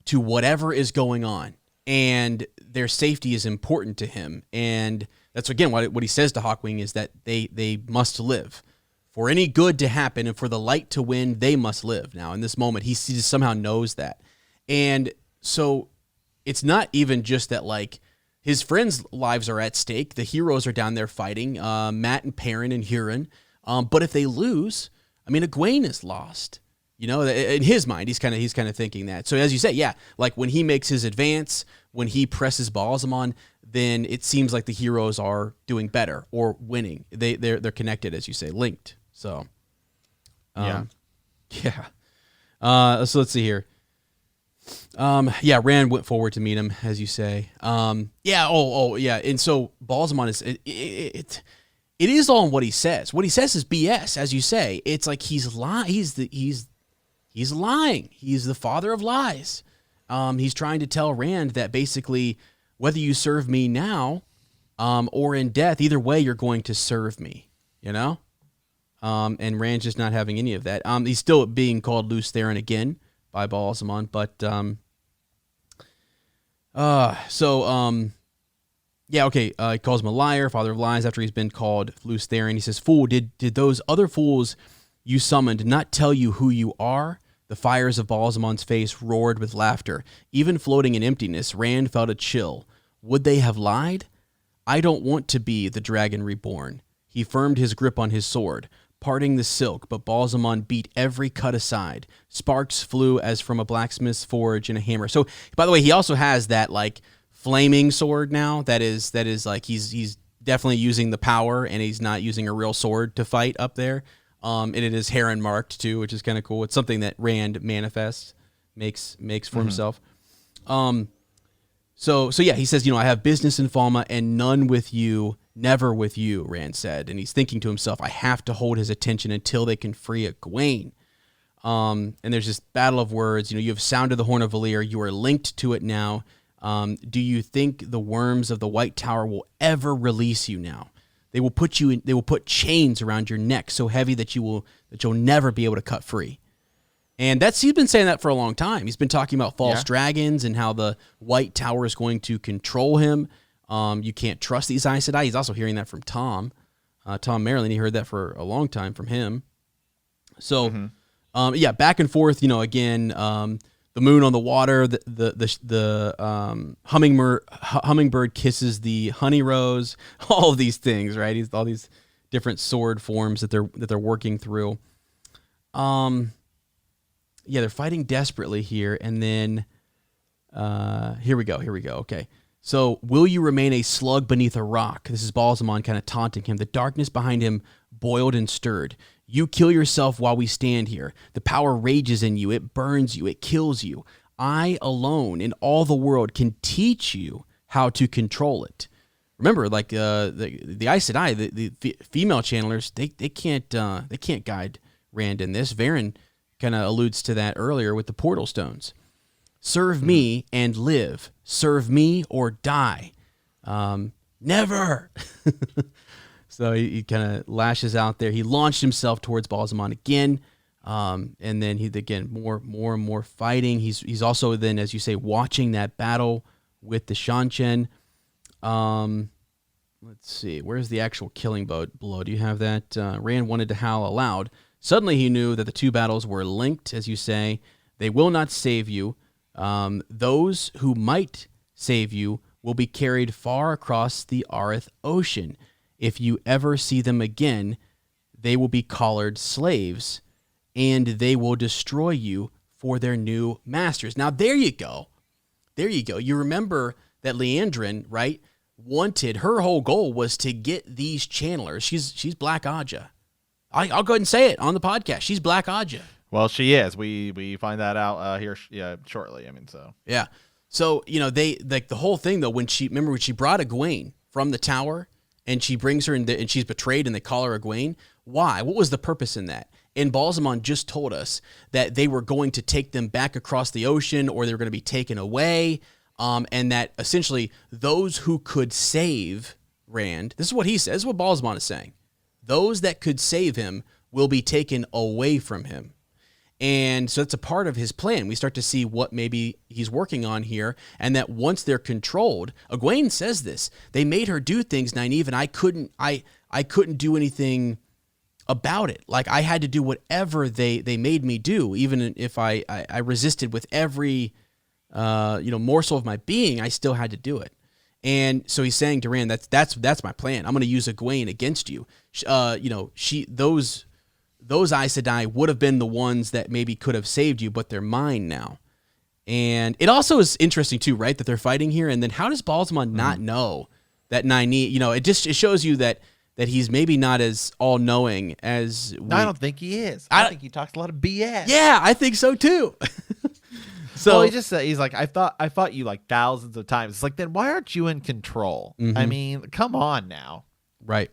to whatever is going on, and their safety is important to him. And that's again what he says to Hawkwing is that they must live. For any good to happen and for the light to win, they must live. Now, in this moment, he somehow knows that. And so it's not even just that, his friends' lives are at stake. The heroes are down there fighting, Matt and Perrin and Huron. But if they lose, Egwene is lost. In his mind, he's kind of thinking that. So as you say, when he makes his advance, when he presses Balzamon, then it seems like the heroes are doing better or winning. They're connected, as you say, linked. So, So let's see here. Rand went forward to meet him, as you say. And so Balzamon is it is all in what he says. What he says is BS, as you say. It's like he's lying. He's lying. He's the father of lies. He's trying to tell Rand that basically, whether you serve me now, or in death, either way, you're going to serve me. And Rand's just not having any of that. He's still being called Lews Therin again by Balzamon, but yeah, okay. He calls him a liar, father of lies, after he's been called Lews Therin. He says, "Fool, did those other fools you summoned not tell you who you are?" The fires of Balzamon's face roared with laughter. Even floating in emptiness, Rand felt a chill. Would they have lied? I don't want to be the dragon reborn. He firmed his grip on his sword, parting the silk, but Balzamon beat every cut aside. Sparks flew as from a blacksmith's forge and a hammer. So, by the way, he also has that, like, flaming sword now. That is like, he's definitely using the power, and he's not using a real sword to fight up there. And it is Heron marked too, which is kind of cool. It's something that Rand manifests, makes for himself. So yeah, he says, I have business in Falme and none with you, never with you, Rand said. And he's thinking to himself, I have to hold his attention until they can free Egwene. And there's this battle of words. You have sounded the horn of Valyr. You are linked to it now. Do you think the worms of the White Tower will ever release you now? They will put you in, they will put chains around your neck so heavy that you'll never be able to cut free. And he's been saying that for a long time. He's been talking about false dragons and how the White Tower is going to control him. You can't trust these Aes Sedai. He's also hearing that from Tom Merrilyn. He heard that for a long time from him. So, back and forth. Again, the moon on the water. The hummingbird kisses the honey rose. All of these things, right? All these different sword forms that they're working through. Yeah, they're fighting desperately here, and then here we go. Okay, so will you remain a slug beneath a rock? This is Balzamon kind of taunting him. The darkness behind him boiled and stirred. You kill yourself while we stand here. The power rages in you. It burns you. It kills you. I alone in all the world can teach you how to control it. Remember, like the Aes Sedai, the female channelers, they can't guide Rand in this. Varen kind of alludes to that earlier with the portal stones. Serve me and live. Serve me or die. Never. So he kind of lashes out there. He launched himself towards Balzamon again. And then more and more fighting. He's also then, as you say, watching that battle with the Seanchan. Let's see. Where's the actual killing blow? Do you have that? Rand wanted to howl aloud. Suddenly he knew that the two battles were linked, as you say. They will not save you. Those who might save you will be carried far across the Arith Ocean. If you ever see them again, they will be collared slaves, and they will destroy you for their new masters. Now, there you go. You remember that Liandrin, right, her whole goal was to get these channelers. She's Black Aja. I'll go ahead and say it on the podcast. She's Black Aja. Well, she is. We find that out here shortly. I mean, so. Yeah. So, they, like, the whole thing, though, when she brought Egwene from the tower, and she brings her and she's betrayed, and they call her Egwene. Why? What was the purpose in that? And Balzamon just told us that they were going to take them back across the ocean, or they were going to be taken away, and that essentially those who could save Rand, this is what he says, this is what Balzamon is saying, those that could save him will be taken away from him. And so that's a part of his plan. We start to see what maybe he's working on here, and that once they're controlled, Egwene says this, they made her do things, Nynaeve, and I couldn't do anything about it. Like, I had to do whatever they made me do, even if I resisted with every morsel of my being. I still had to do it. And so he's saying to Rand, that's my plan. I'm going to use Egwene against you. Those Aes Sedai would have been the ones that maybe could have saved you, but they're mine now. And it also is interesting too, right, that they're fighting here. And then how does Balzamon not know that Nynaeve? It shows you that he's maybe not as all knowing as I don't think he is. I think he talks a lot of BS. Yeah, I think so too. So he just said, he's like, I fought you like thousands of times. It's like, then why aren't you in control? I mean, come on now. Right.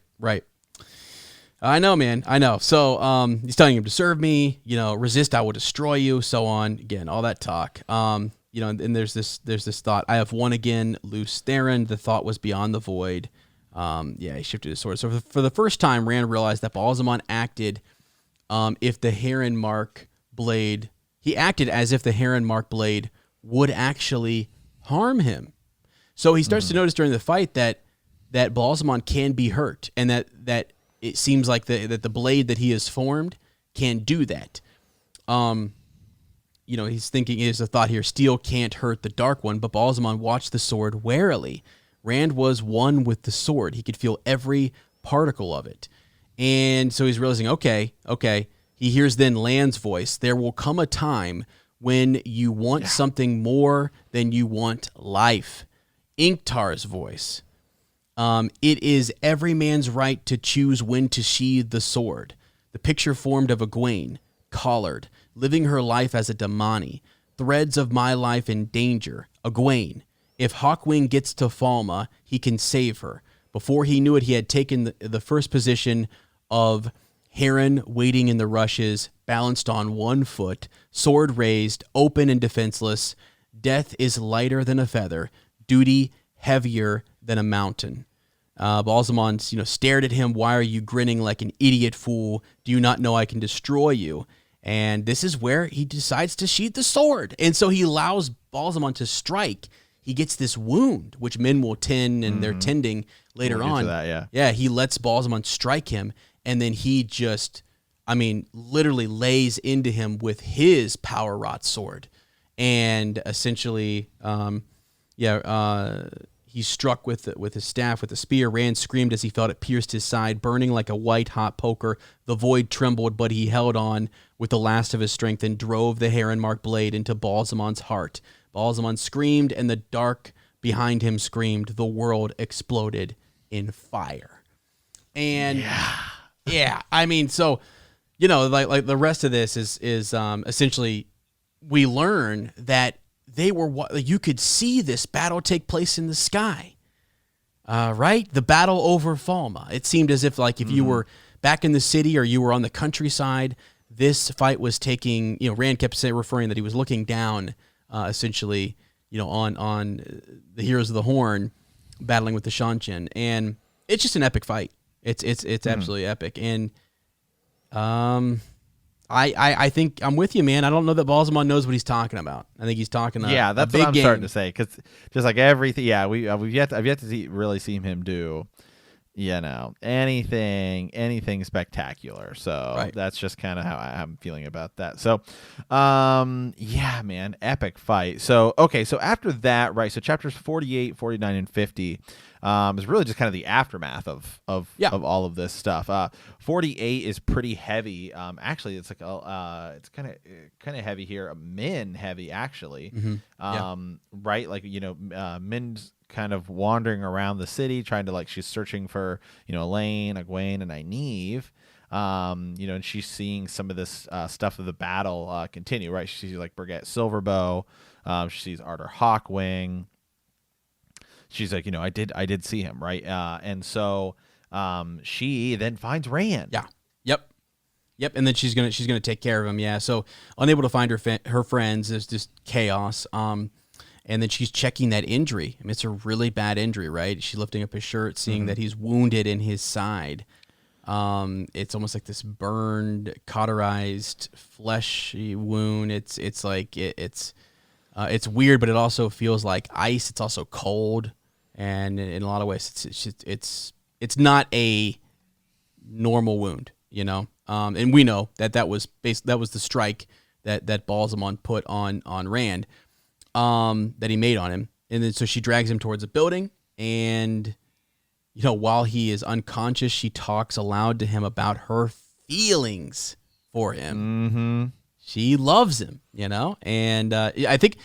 I know, man. I know. So he's telling him to serve me, resist, I will destroy you, so on. Again, all that talk. And there's this thought. I have won again, Lews Therin. The thought was beyond the void. He shifted his sword. So for the first time, Rand realized that Balzamon acted if the Heron Mark blade. He acted as if the Heron Mark blade would actually harm him. So he starts to notice during the fight that Balzamon can be hurt, and that it seems like that the blade that he has formed can do that. He's thinking, is a thought here, steel can't hurt the Dark One, but Balzamon watched the sword warily. Rand was one with the sword. He could feel every particle of it. And so he's realizing, okay. He hears then Lan's voice. There will come a time when you want something more than you want life. Ingtar's voice. It is every man's right to choose when to sheathe the sword. The picture formed of Egwene, collared, living her life as a Damani. Threads of my life in danger. Egwene. If Hawkwing gets to Falme, he can save her. Before he knew it, he had taken the first position of Heron waiting in the rushes, balanced on one foot, sword raised, open and defenseless. Death is lighter than a feather, duty heavier than a mountain. Balzamon, stared at him. Why are you grinning like an idiot fool? Do you not know I can destroy you? And this is where he decides to sheath the sword. And so he allows Balzamon to strike. He gets this wound, which men will tend, and they're tending later on. He lets Balzamon strike him. And then he just, literally lays into him with his power wrought sword. And essentially, he's struck with his staff, with a spear. Rand screamed as he felt it pierced his side, burning like a white-hot poker. The void trembled, but he held on with the last of his strength and drove the Heron Mark blade into Balzamon's heart. Balzamon screamed, and the dark behind him screamed. The world exploded in fire. And... so, like the rest of this is essentially we learn that they were, you could see this battle take place in the sky, right? The battle over Falme. It seemed as if if you were back in the city or you were on the countryside, this fight was taking, Rand kept referring that he was looking down, essentially, on the Heroes of the Horn battling with the Seanchan. And it's just an epic fight. It's absolutely epic. And I think I'm with you, man. I don't know that Balzamon knows what he's talking about. I think he's talking that's a big what I'm game. starting to say, because just like everything, I've yet to really see him do anything spectacular. So that's just kind of how I'm feeling about that. So man, epic fight. So so after that, right, so chapters 48, 49, and 50 is really just kind of the aftermath of all of this stuff. 48 is pretty heavy. Actually, it's like it's kind of heavy here, Min heavy actually. Right, like Min's kind of wandering around the city, trying to she's searching for Elaine, Egwene, and Nynaeve. And she's seeing some of this stuff of the battle continue. Right, she sees Brigette Silverbow. She sees Arthur Hawkwing. She's like, I did see him, right? And so she then finds Rand. Yeah. Yep. And then she's gonna take care of him. Yeah. So unable to find her friends, there's just chaos. And then she's checking that injury. It's a really bad injury, right? She's lifting up his shirt, seeing that he's wounded in his side. It's almost like this burned, cauterized, fleshy wound. It's weird, but it also feels like ice. It's also cold. And in a lot of ways, it's not a normal wound, and we know that was the strike that Balzamon put on Rand, that he made on him, and then so she drags him towards a building, and while he is unconscious, she talks aloud to him about her feelings for him. She loves him, and I think.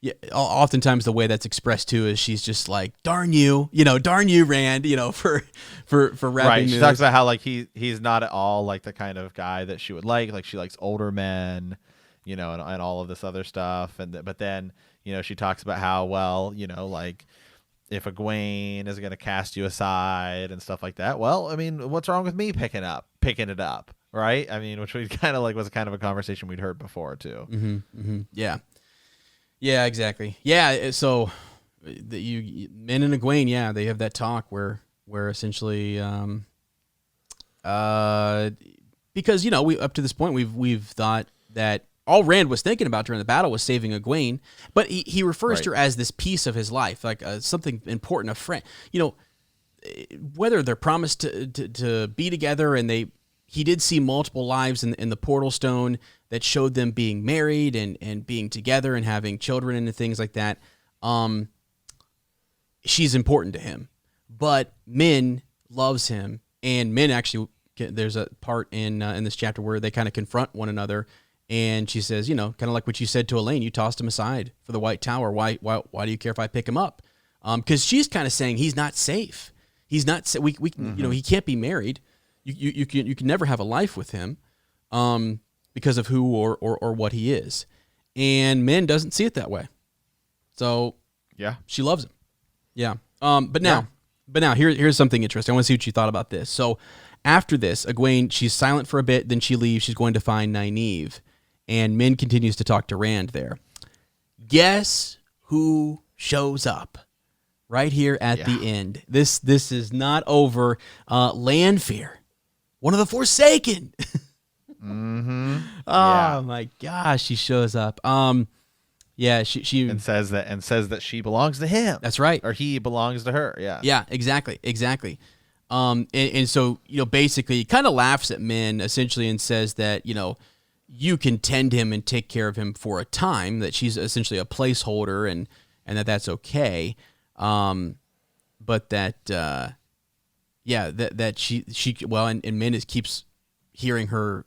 Yeah, oftentimes the way that's expressed too is she's just like, darn you, Rand, for rapping. Right. She talks about how he's not at all the kind of guy that she would like. She likes older men, and all of this other stuff. But then, she talks about how, if Egwene is going to cast you aside and stuff like that. Well, what's wrong with me picking it up, right? Which we kind of was kind of a conversation we'd heard before too. Yeah. Yeah, exactly. Yeah, so Min and Egwene, they have that talk where where essentially, because we up to this point we've thought that all Rand was thinking about during the battle was saving Egwene, but he refers to her as this piece of his life, like something important, a friend. Whether they're promised to be together, and he did see multiple lives in the Portal Stone that showed them being married and being together and having children and things like that. She's important to him, but Min loves him, and Min actually, there's a part in this chapter where they kind of confront one another, and she says, kind of like what you said to Elaine, you tossed him aside for the White Tower. Why do you care if I pick him up? Because she's kind of saying he's not safe. He's not. We he can't be married. You can never have a life with him, because of who or what he is. And Min doesn't see it that way. So yeah, she loves him. Yeah. But now here's something interesting. I want to see what you thought about this. So after this, Egwene, she's silent for a bit, then she leaves. She's going to find Nynaeve, and Min continues to talk to Rand there. Guess who shows up right here at the end? This is not over. Lanfear, one of the Forsaken. Mm-hmm. Oh my gosh, she shows up. Yeah, she and says that she belongs to him. That's right. Or he belongs to her. Yeah. Yeah, exactly. And so, basically kind of laughs at Min essentially and says that, you can tend him and take care of him for a time, that she's essentially a placeholder and that's okay. But that, that she and Min keeps hearing her,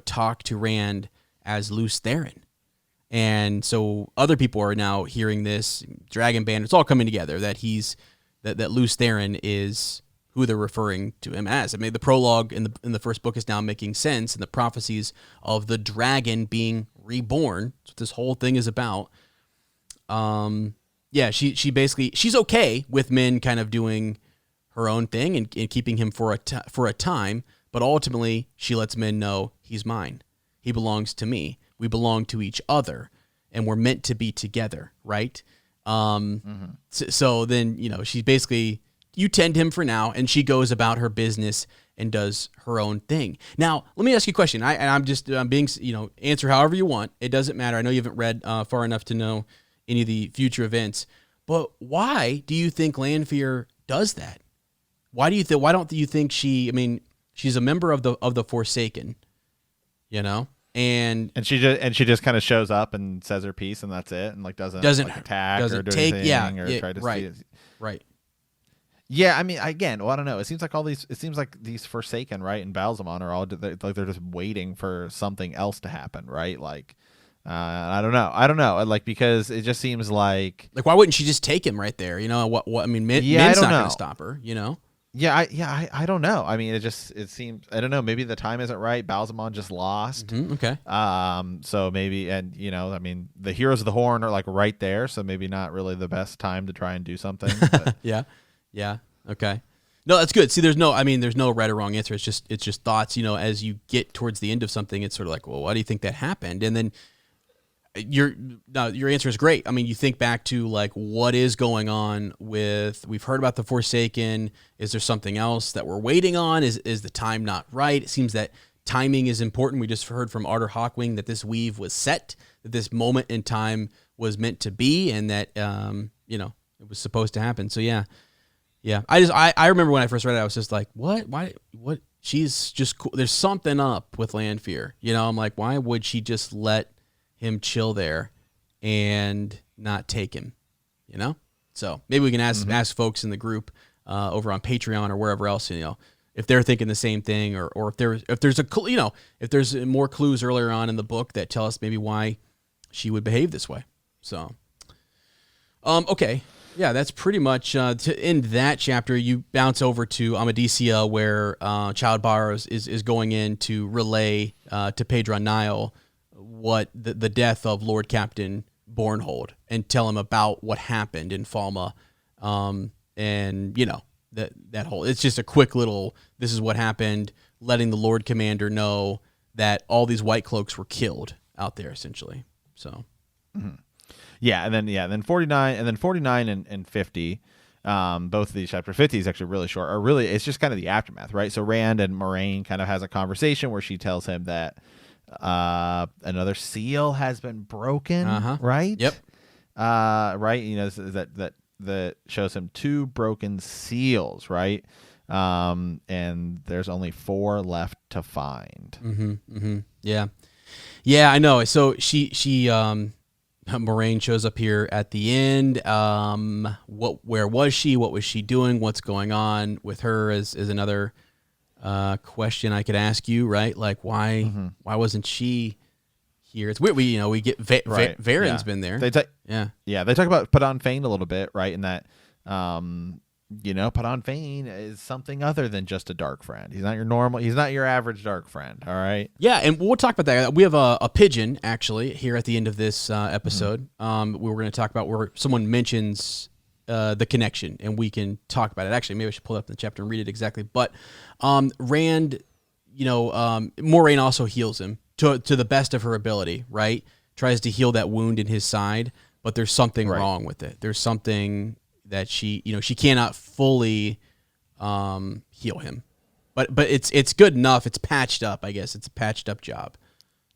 talk to Rand as Luce Theron. And so other people are now hearing this, Dragon Band, it's all coming together, that that Luce Theron is who they're referring to him as. I mean, the prologue in the first book is now making sense, and the prophecies of the dragon being reborn. That's what this whole thing is about. She basically, she's okay with Min kind of doing her own thing and keeping him for a time, but ultimately she lets Min know he's mine. He belongs to me. We belong to each other, and we're meant to be together, right? So then, she's basically, you tend him for now, and she goes about her business and does her own thing. Now, let me ask you a question. I'm being, answer however you want. It doesn't matter. I know you haven't read far enough to know any of the future events, but why do you think Lanfear does that? Why don't you think she's a member of the Forsaken, And she just kind of shows up and says her piece, and that's it, and doesn't attack or do anything or try to see it. Right. Yeah, again, I don't know. It seems like these Forsaken, right, and Balzamon are all they're just waiting for something else to happen, right? I don't know, because it just seems like why wouldn't she just take him right there? Min's not going to stop her, Yeah, I don't know. It seems, I don't know. Maybe the time isn't right. Balzamon just lost. Mm-hmm, okay. So maybe, and the Heroes of the Horn are right there. So maybe not really the best time to try and do something. But. Yeah. Okay. No, that's good. See, there's no right or wrong answer. It's just thoughts. As you get towards the end of something, it's sort of like, well, why do you think that happened? And then your answer is great. You think back to what is going on we've heard about the Forsaken. Is there something else that we're waiting on? Is the time not right? It seems that timing is important. We just heard from Arthur Hawkwing that this weave was set, that this moment in time was meant to be, and that it was supposed to happen. So yeah. I remember when I first read it, I was just like, what? Why? What? She's just cool. There's something up with Lanfear. I'm like, why would she just let him chill there and not take him, So maybe we can ask folks in the group over on Patreon or wherever else, if they're thinking the same thing, or if there's more clues earlier on in the book that tell us maybe why she would behave this way. So, okay. Yeah, that's pretty much to end that chapter. You bounce over to Amadicia, where Child Barrows is going in to relay to Pedron Nile what the death of Lord Captain Bornhold, and tell him about what happened in Falme, and that whole, it's just a quick little, this is what happened, letting the Lord Commander know that all these White Cloaks were killed out there, essentially. So, then 49 and 50. both of these chapter 50 is actually really short, or really it's just kind of the aftermath, right? So Rand and Moraine kind of has a conversation where she tells him that another seal has been broken, right? Yep. Right. That shows him 2 broken seals, right? And there's only 4 left to find. Yeah, I know. So she Moraine shows up here at the end. Where was she? What was she doing? What's going on with her is another question I could ask you, right? Like why wasn't she here? It's weird. We get Varen's been there. They talk about Padan Fain a little bit, right? In that Padan Fain is something other than just a dark friend. He's not your average dark friend, all right? Yeah, and we'll talk about that. We have a pigeon, actually, here at the end of this episode. We were going to talk about where someone mentions the connection, and we can talk about it. Actually, maybe I should pull up the chapter and read it exactly. But Rand, Moraine also heals him to the best of her ability, right? Tries to heal that wound in his side, but there's something wrong with it. There's something that she cannot fully heal him, but it's good enough. It's patched up, I guess. It's a patched up job.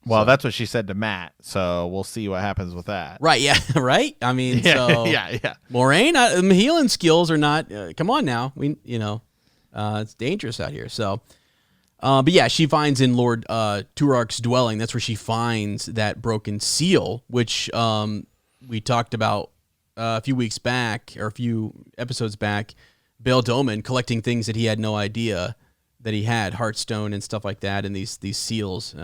Well, that's what she said to Matt, so we'll see what happens with that. Right? Yeah. Right. I mean, so yeah. Moraine, healing skills are not. Come on now, it's dangerous out here. So, but yeah, she finds in Lord Turak's dwelling. That's where she finds that broken seal, which we talked about a few weeks back, or a few episodes back. Balzamon collecting things that he had no idea that he had, Heartstone and stuff like that, and these seals,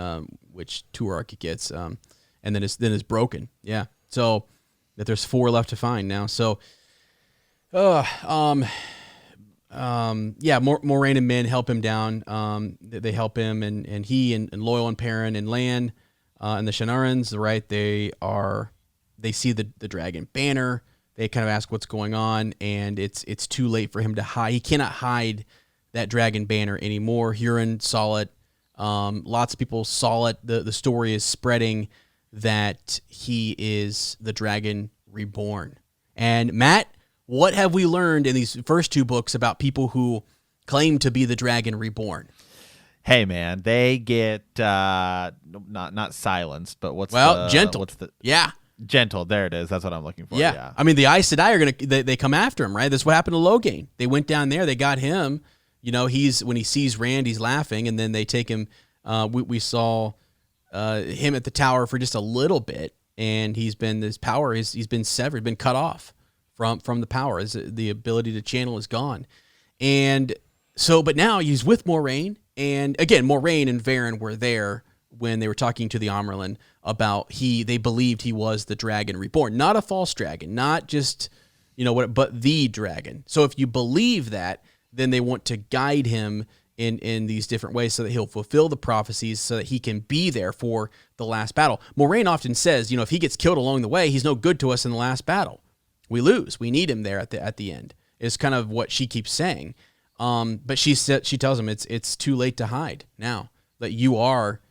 which Turak gets, and then is broken. Yeah, so that there's 4 left to find now. So, Moraine and Min help him down. They help him, and he and Loyal and Perrin and Lan and the Shinarans, right? They see the dragon banner. They kind of ask what's going on, and it's too late for him to hide. He cannot hide that dragon banner anymore. Huron saw it. Lots of people saw it. The story is spreading that he is the dragon reborn. And Matt, what have we learned in these first 2 books about people who claim to be the dragon reborn? Hey man, they get not silenced, but gentle. Gentle, there it is. That's what I'm looking for. Yeah. I mean, the Aes Sedai they come after him, right? That's what happened to Logain. They went down there, they got him. When he sees Rand, he's laughing, and then they take him. We saw him at the tower for just a little bit, and his power he's been severed, been cut off from the power. The ability to channel is gone, and so, but now he's with Moraine, and again, Moraine and Varen were there when they were talking to the Amerlin about they believed he was the dragon reborn, not a false dragon, not just, but the dragon. So if you believe that, then they want to guide him in these different ways so that he'll fulfill the prophecies so that he can be there for the last battle. Moraine often says, if he gets killed along the way, he's no good to us in the last battle. We lose. We need him there at the end, is kind of what she keeps saying. But she tells him it's too late to hide now, that you are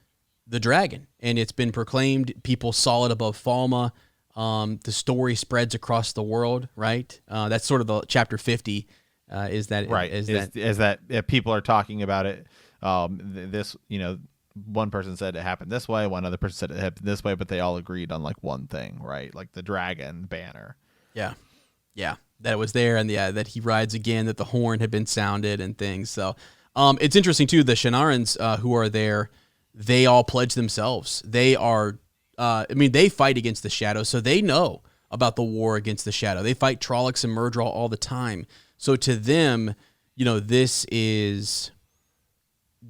the dragon, and it's been proclaimed. People saw it above Falme. The story spreads across the world, right? That's sort of the chapter 50. Is that people are talking about it. One person said it happened this way, one other person said it happened this way, but they all agreed on like one thing, right? Like the dragon banner. Yeah, that it was there, and that he rides again. That the horn had been sounded and things. So, it's interesting too. The Shinarans who are there, they all pledge themselves. They are, they fight against the Shadow, so they know about the war against the Shadow. They fight Trollocs and Myrddraal all the time. So to them, this is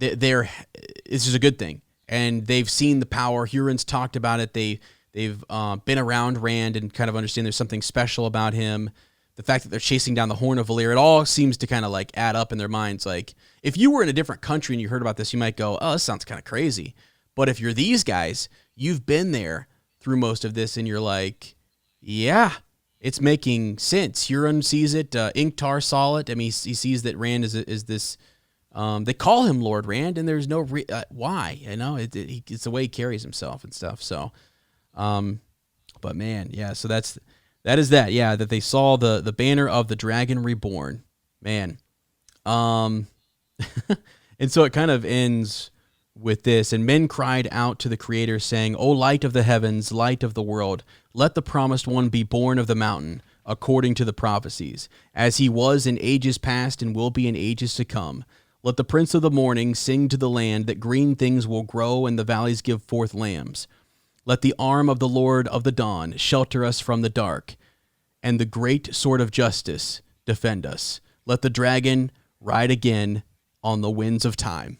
a good thing, and they've seen the power. Hurons talked about it. They've been around Rand and kind of understand there's something special about him. The fact that they're chasing down the Horn of Valyr, it all seems to kind of like add up in their minds. Like if you were in a different country and you heard about this, you might go, "Oh, this sounds kind of crazy." But if you're these guys, you've been there through most of this, and you're like, "Yeah, it's making sense." Huron sees it. Ingtar saw it. I mean, he sees that Rand is this. They call him Lord Rand, and there's no why. It's the way he carries himself and stuff. So, but man, yeah. So that's That is that, yeah, that they saw the banner of the dragon reborn. Man. And so it kind of ends with this. And men cried out to the Creator, saying, O light of the heavens, light of the world, let the promised one be born of the mountain, according to the prophecies, as he was in ages past and will be in ages to come. Let the Prince of the morning sing to the land that green things will grow and the valleys give forth lambs. Let the arm of the Lord of the dawn shelter us from the dark, and the great sword of justice defend us. Let the dragon ride again on the winds of time.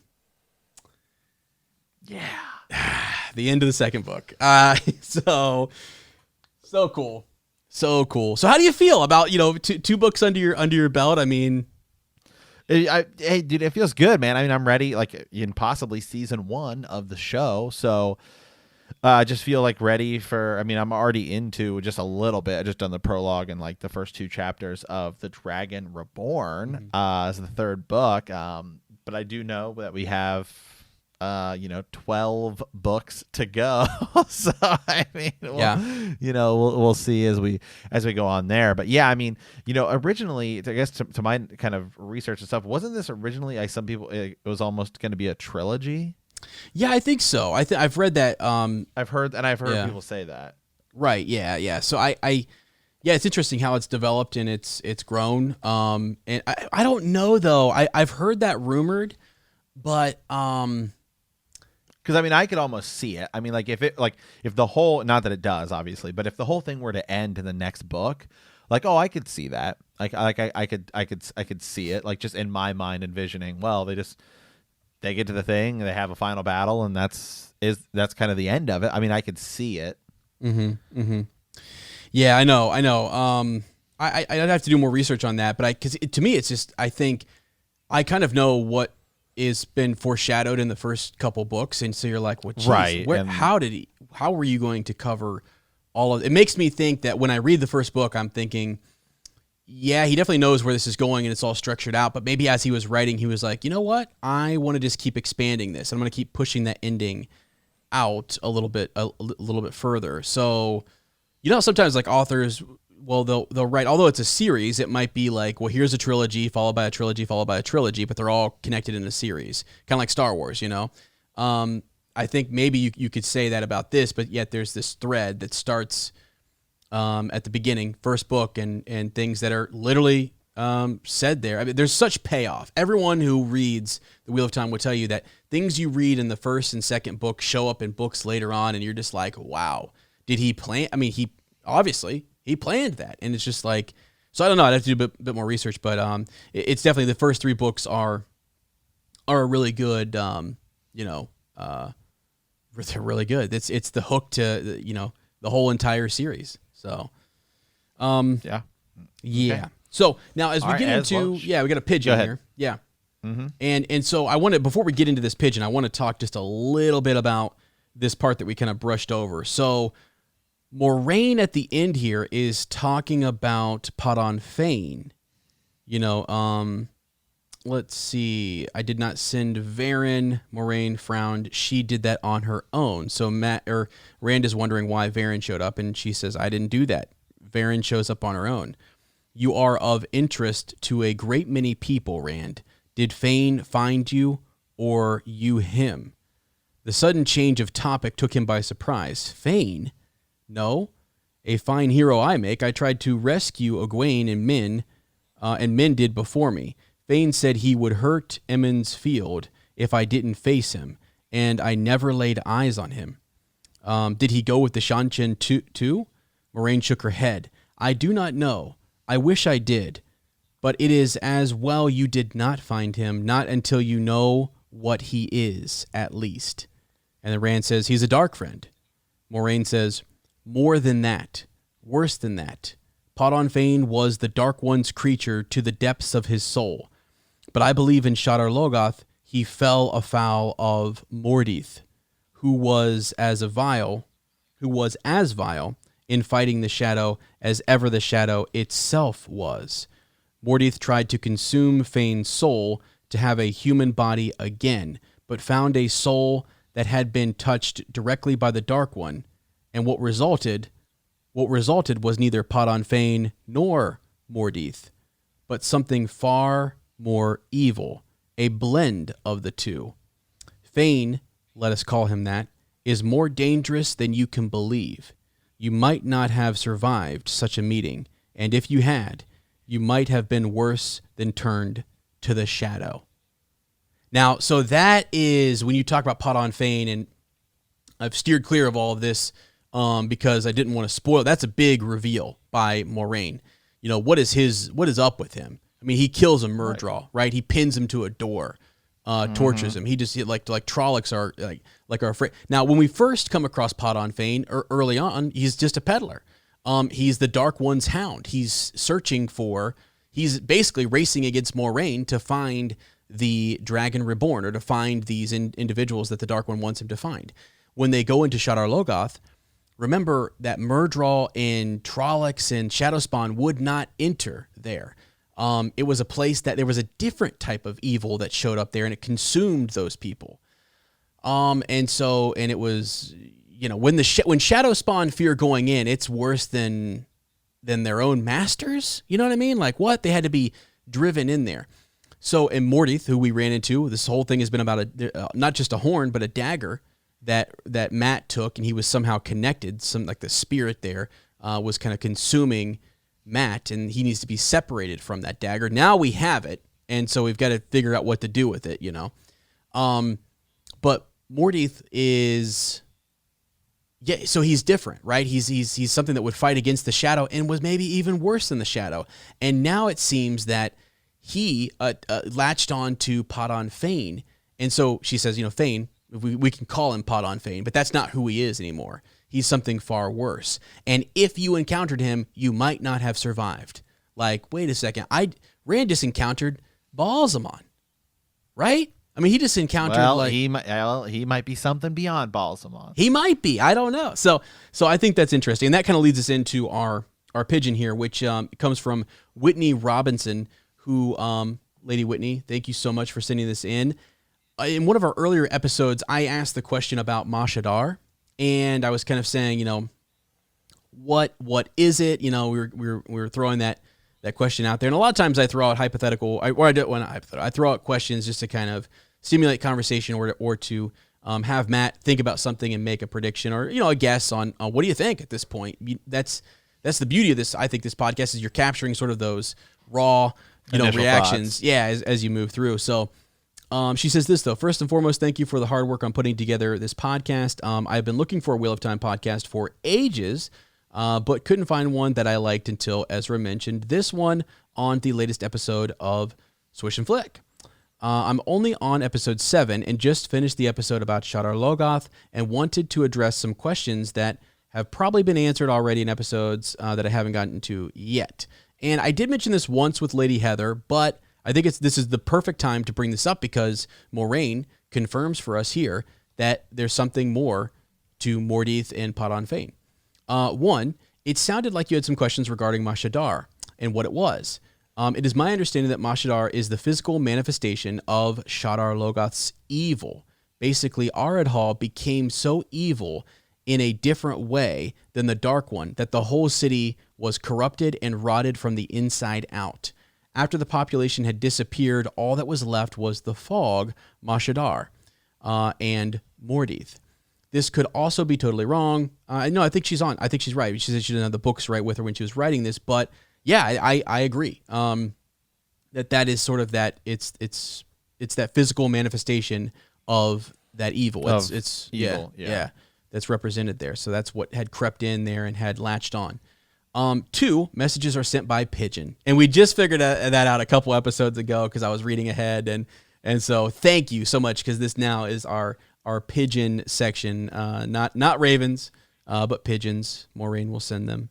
Yeah. The end of the second book. So cool. So cool. So how do you feel about, two books under your belt? I mean, hey, dude, it feels good, man. I mean, I'm ready, like in possibly season 1 of the show. So I just feel like ready for, I mean, I'm already into just a little bit. I just done the prologue and like the first 2 chapters of The Dragon Reborn as the 3rd book. But I do know that we have 12 books to go. So I mean, we'll see as we go on there. But yeah, I mean, originally, I guess to my kind of research and stuff, wasn't this originally it was almost going to be a trilogy? Yeah, I think so. I've read that. I've heard people say that. Right. Yeah. So it's interesting how it's developed and it's grown. And I don't know though. I've heard that rumored, but because I mean, I could almost see it. I mean, like if the whole, not that it does, obviously, but if the whole thing were to end in the next book, like, oh, I could see that. I could see it, like just in my mind envisioning. Well, they get to the thing, they have a final battle, and that's kind of the end of it. I mean, I could see it. Mm-hmm. Mm-hmm. Yeah, I know. I'd have to do more research on that, but because to me, it's just, I think I kind of know what is been foreshadowed in the first couple books, and so you're like, well, geez, right? How were you going to cover all of it? It makes me think that when I read the first book, I'm thinking, yeah, he definitely knows where this is going and it's all structured out, but maybe as he was writing, he was like, you know what? I want to just keep expanding this. I'm going to keep pushing that ending out a little bit further. So, sometimes like authors, well, they'll write, although it's a series, it might be like, well, here's a trilogy followed by a trilogy followed by a trilogy, but they're all connected in a series, kind of like Star Wars, I think maybe you could say that about this, but yet there's this thread that starts at the beginning, first book, and things that are literally said there. I mean, there's such payoff. Everyone who reads The Wheel of Time will tell you that things you read in the first and second book show up in books later on, and you're just like, wow, did he plan? I mean, he planned that, and it's just like, so I don't know. I'd have to do a bit more research, but it's definitely, the first 3 books are really good. They're really good. It's the hook to the whole entire series. So, yeah. Okay. So now as we get into, we got a pigeon here. Yeah. Mm-hmm. And so I want to, before we get into this pigeon, I want to talk just a little bit about this part that we kind of brushed over. So Moraine at the end here is talking about Padan Fain. Let's see. I did not send Varen. Moraine frowned. She did that on her own. So Rand is wondering why Varen showed up, and she says, I didn't do that. Varen shows up on her own. You are of interest to a great many people, Rand. Did Fain find you, or you him? The sudden change of topic took him by surprise. Fain? No. A fine hero I make. I tried to rescue Egwene and men did before me. Fain said he would hurt Emond's Field if I didn't face him, and I never laid eyes on him. Did he go with the Seanchan too? Moraine shook her head. I do not know. I wish I did. But it is as well you did not find him, not until you know what he is, at least. And then Rand says, he's a dark friend. Moraine says, more than that. Worse than that. Padan Fain was the Dark One's creature to the depths of his soul. But I believe in Shadar Logoth, he fell afoul of Mordith, who was as vile in fighting the shadow as ever the shadow itself was. Mordith tried to consume Fain's soul to have a human body again, but found a soul that had been touched directly by the Dark One, and what resulted What resulted was neither Padan Fain nor Mordeith, but something far more evil, a blend of the two. Fain, let us call him that, is more dangerous than you can believe. You might not have survived such a meeting, and if you had, you might have been worse than turned to the shadow. Now, so that is when you talk about Padan Fain, and I've steered clear of all of this because I didn't want to spoil. That's a big reveal by Moraine. You know, what is up with him? I mean, he kills a Murdraw, right? He pins him to a door, tortures him. He just like Trollocs are like are afraid. Now, when we first come across Padan Fain early on, he's just a peddler. He's the Dark One's hound. He's basically racing against Moraine to find the Dragon Reborn, or to find these individuals that the Dark One wants him to find. When they go into Shadar Logoth, remember that Murdraw and Trollocs and Shadowspawn would not enter there. It was a place that there was a different type of evil that showed up there, and it consumed those people. And it was, you know, when Shadowspawn fear going in, it's worse than their own masters. You know what I mean? Like, what? They had to be driven in there. So, and Mordeith, who we ran into, this whole thing has been about not just a horn, but a dagger that Matt took, and he was somehow connected. Some like the spirit there was kind of consuming Matt, and he needs to be separated from that dagger. Now we have it, and so we've got to figure out what to do with it, you know. But Mordeith is, yeah, so he's different, right? He's something that would fight against the shadow and was maybe even worse than the shadow. And now it seems that he latched on to Padan Fain. And so she says, you know, Fain, we can call him Padan Fain, but that's not who he is anymore. He's something far worse. And if you encountered him, you might not have survived. Like, wait a second. Rand just encountered Balzamon, right? I mean, he just encountered he might be something beyond Balzamon. He might be. I don't know. So I think that's interesting. And that kind of leads us into our pigeon here, which comes from Whitney Robinson, who, Lady Whitney, thank you so much for sending this in. In one of our earlier episodes, I asked the question about Mashadar, and I was kind of saying, you know, what is it? You know, we were throwing that question out there, and a lot of times I throw out I throw out questions just to kind of stimulate conversation, or to have Matt think about something and make a prediction, or, you know, a guess on what do you think at this point. That's the beauty of this. I think this podcast is you're capturing sort of those raw, you know, reactions, as you move through. So. She says this, though. First and foremost, thank you for the hard work on putting together this podcast. I've been looking for a Wheel of Time podcast for ages, but couldn't find one that I liked until Ezra mentioned this one on the latest episode of Swish and Flick. I'm only on episode 7 and just finished the episode about Shadar Logoth and wanted to address some questions that have probably been answered already in episodes that I haven't gotten to yet. And I did mention this once with Lady Heather, but I think this is the perfect time to bring this up because Moraine confirms for us here that there's something more to Mordeith and Padan Fain. One, it sounded like you had some questions regarding Mashadar and what it was. It is my understanding that Mashadar is the physical manifestation of Shadar Logoth's evil. Basically, Aradhal became so evil in a different way than the Dark One that the whole city was corrupted and rotted from the inside out. After the population had disappeared, all that was left was the fog, Mashadar, and Mordeith. This could also be totally wrong. No, I think she's right. She said she didn't have the books right with her when she was writing this, but yeah, I agree. That is sort of that. It's that physical manifestation of that evil. It's evil. Yeah, that's represented there. So that's what had crept in there and had latched on. 2, messages are sent by Pigeon. And we just figured that out a couple episodes ago because I was reading ahead. And so thank you so much because this now is our Pigeon section. Not ravens, but pigeons. Moraine will send them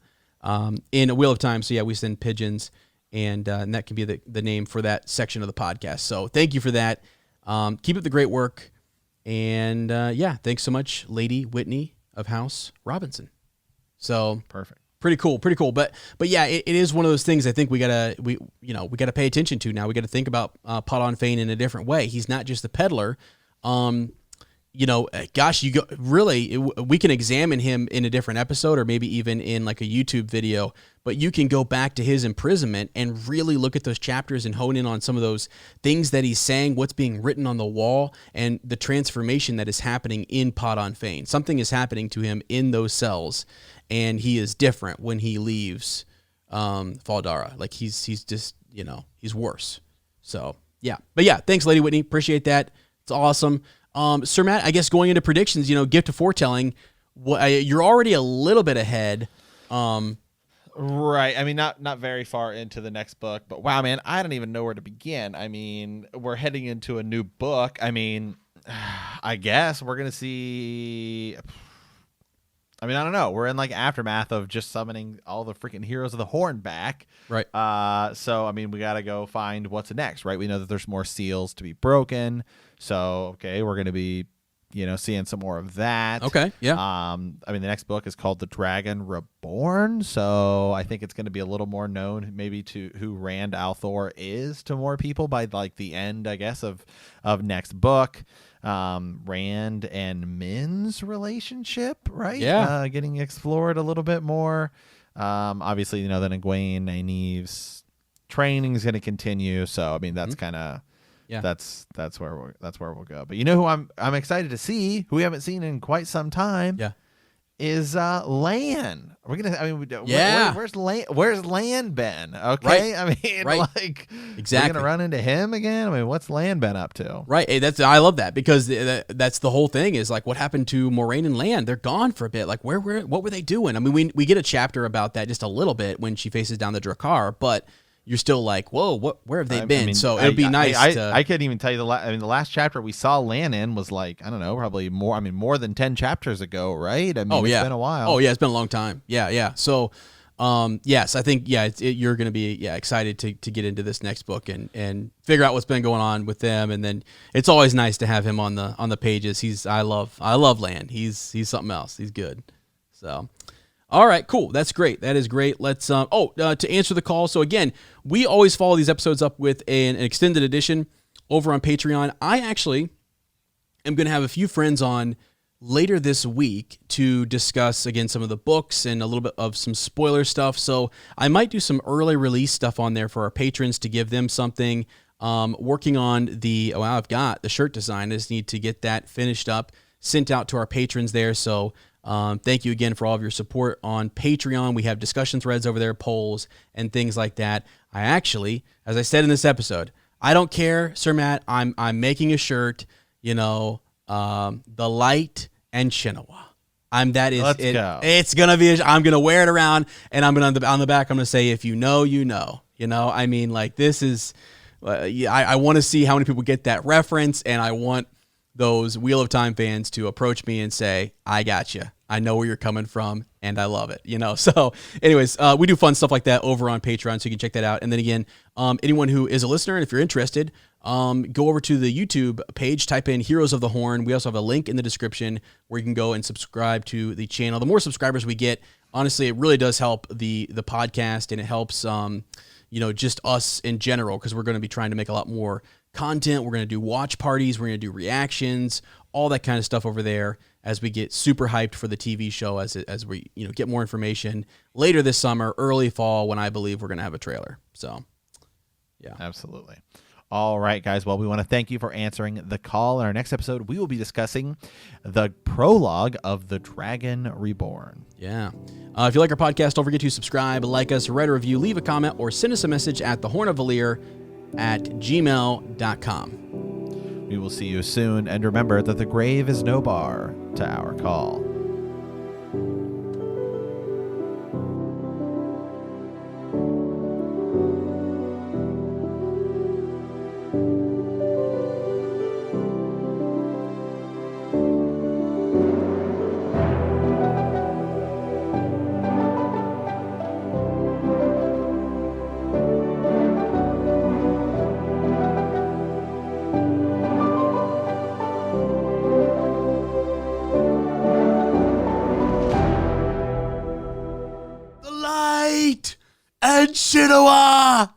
in a Wheel of Time. So yeah, we send pigeons, and that can be the name for that section of the podcast. So thank you for that. Keep up the great work. And thanks so much, Lady Whitney of House Robinson. So perfect. Pretty cool. But yeah, it is one of those things I think we gotta pay attention to now. We gotta think about Padan Fain in a different way. He's not just a peddler. gosh, we can examine him in a different episode or maybe even in like a YouTube video, but you can go back to his imprisonment and really look at those chapters and hone in on some of those things that he's saying, what's being written on the wall, and the transformation that is happening in Padan Fain. Something is happening to him in those cells, and he is different when he leaves Faldara. Like he's just, he's worse. So yeah, but yeah, thanks, Lady Whitney. Appreciate that. It's awesome. Sir Matt, I guess going into predictions, gift of foretelling, you're already a little bit ahead. Right. I mean, not very far into the next book, but wow, man, I don't even know where to begin. I mean, we're heading into a new book. I mean, I guess we're going to see. I mean, I don't know. We're in like aftermath of just summoning all the freaking heroes of the Horn back. Right. So, I mean, we got to go find what's next, right? We know that there's more seals to be broken. So, okay, we're going to be, seeing some more of that. Okay, yeah. I mean, the next book is called The Dragon Reborn. So I think it's going to be a little more known maybe to who Rand al'Thor is to more people by like the end, I guess, of next book. Rand and Min's relationship, right? Yeah. Getting explored a little bit more. Obviously, then Egwene, Nynaeve's training is going to continue. So, I mean, that's kind of, that's where we'll go. But who I'm excited to see, who we haven't seen in quite some time. Yeah. Is Lan. We're gonna. I mean, where's Lan been? Okay, right. I mean, like, exactly. We're gonna run into him again. I mean, what's Lan been up to? Right. Hey, I love that because that's the whole thing. Is like what happened to Moraine and Lan? They're gone for a bit. Like what were they doing? I mean, we get a chapter about that just a little bit when she faces down the Drakkar, but you're still like, whoa, where have they been? I mean, so it'd be nice. I couldn't even tell you the last chapter we saw Lan in was like, I don't know, probably more. I mean, more than 10 chapters ago, right? I mean, it's been a while. Oh yeah, it's been a long time. Yeah. So, yes, I think you're going to be excited to get into this next book and figure out what's been going on with them, and then it's always nice to have him on the pages. I love Lan. He's something else. He's good. So. All right, cool. That's great. That is great. Let's to answer the call. So again, we always follow these episodes up with an extended edition over on Patreon. I actually am going to have a few friends on later this week to discuss again some of the books and a little bit of some spoiler stuff. So I might do some early release stuff on there for our patrons to give them something. Working on I've got the shirt design. I just need to get that finished up, sent out to our patrons there. So thank you again for all of your support on Patreon. We have discussion threads over there, polls, and things like that. I actually, as I said in this episode, I don't care, Sir Matt. I'm making a shirt. The light and Shinowa. Let's go. It's gonna be. I'm gonna wear it around, and I'm gonna on the back. I'm gonna say, if you know, you know. I mean, like this is. I want to see how many people get that reference, and I want those Wheel of Time fans to approach me and say, I got you. I know where you're coming from, and I love it. So anyways, we do fun stuff like that over on Patreon, so you can check that out. And then again, anyone who is a listener, and if you're interested, go over to the YouTube page, type in Heroes of the Horn. We also have a link in the description where you can go and subscribe to the channel. The more subscribers we get, honestly, it really does help the podcast, and it helps, just us in general, because we're going to be trying to make a lot more content. We're going to do watch parties. We're going to do reactions, all that kind of stuff over there as we get super hyped for the TV show, as we get more information later this summer, early fall, when I believe we're going to have a trailer. So, yeah. Absolutely. All right, guys. Well, we want to thank you for answering the call. In our next episode, we will be discussing the prologue of The Dragon Reborn. Yeah. If you like our podcast, don't forget to subscribe, like us, write a review, leave a comment, or send us a message at thehornofvalir@gmail.com. We will see you soon, and remember that the grave is no bar to our call. And Shinowa!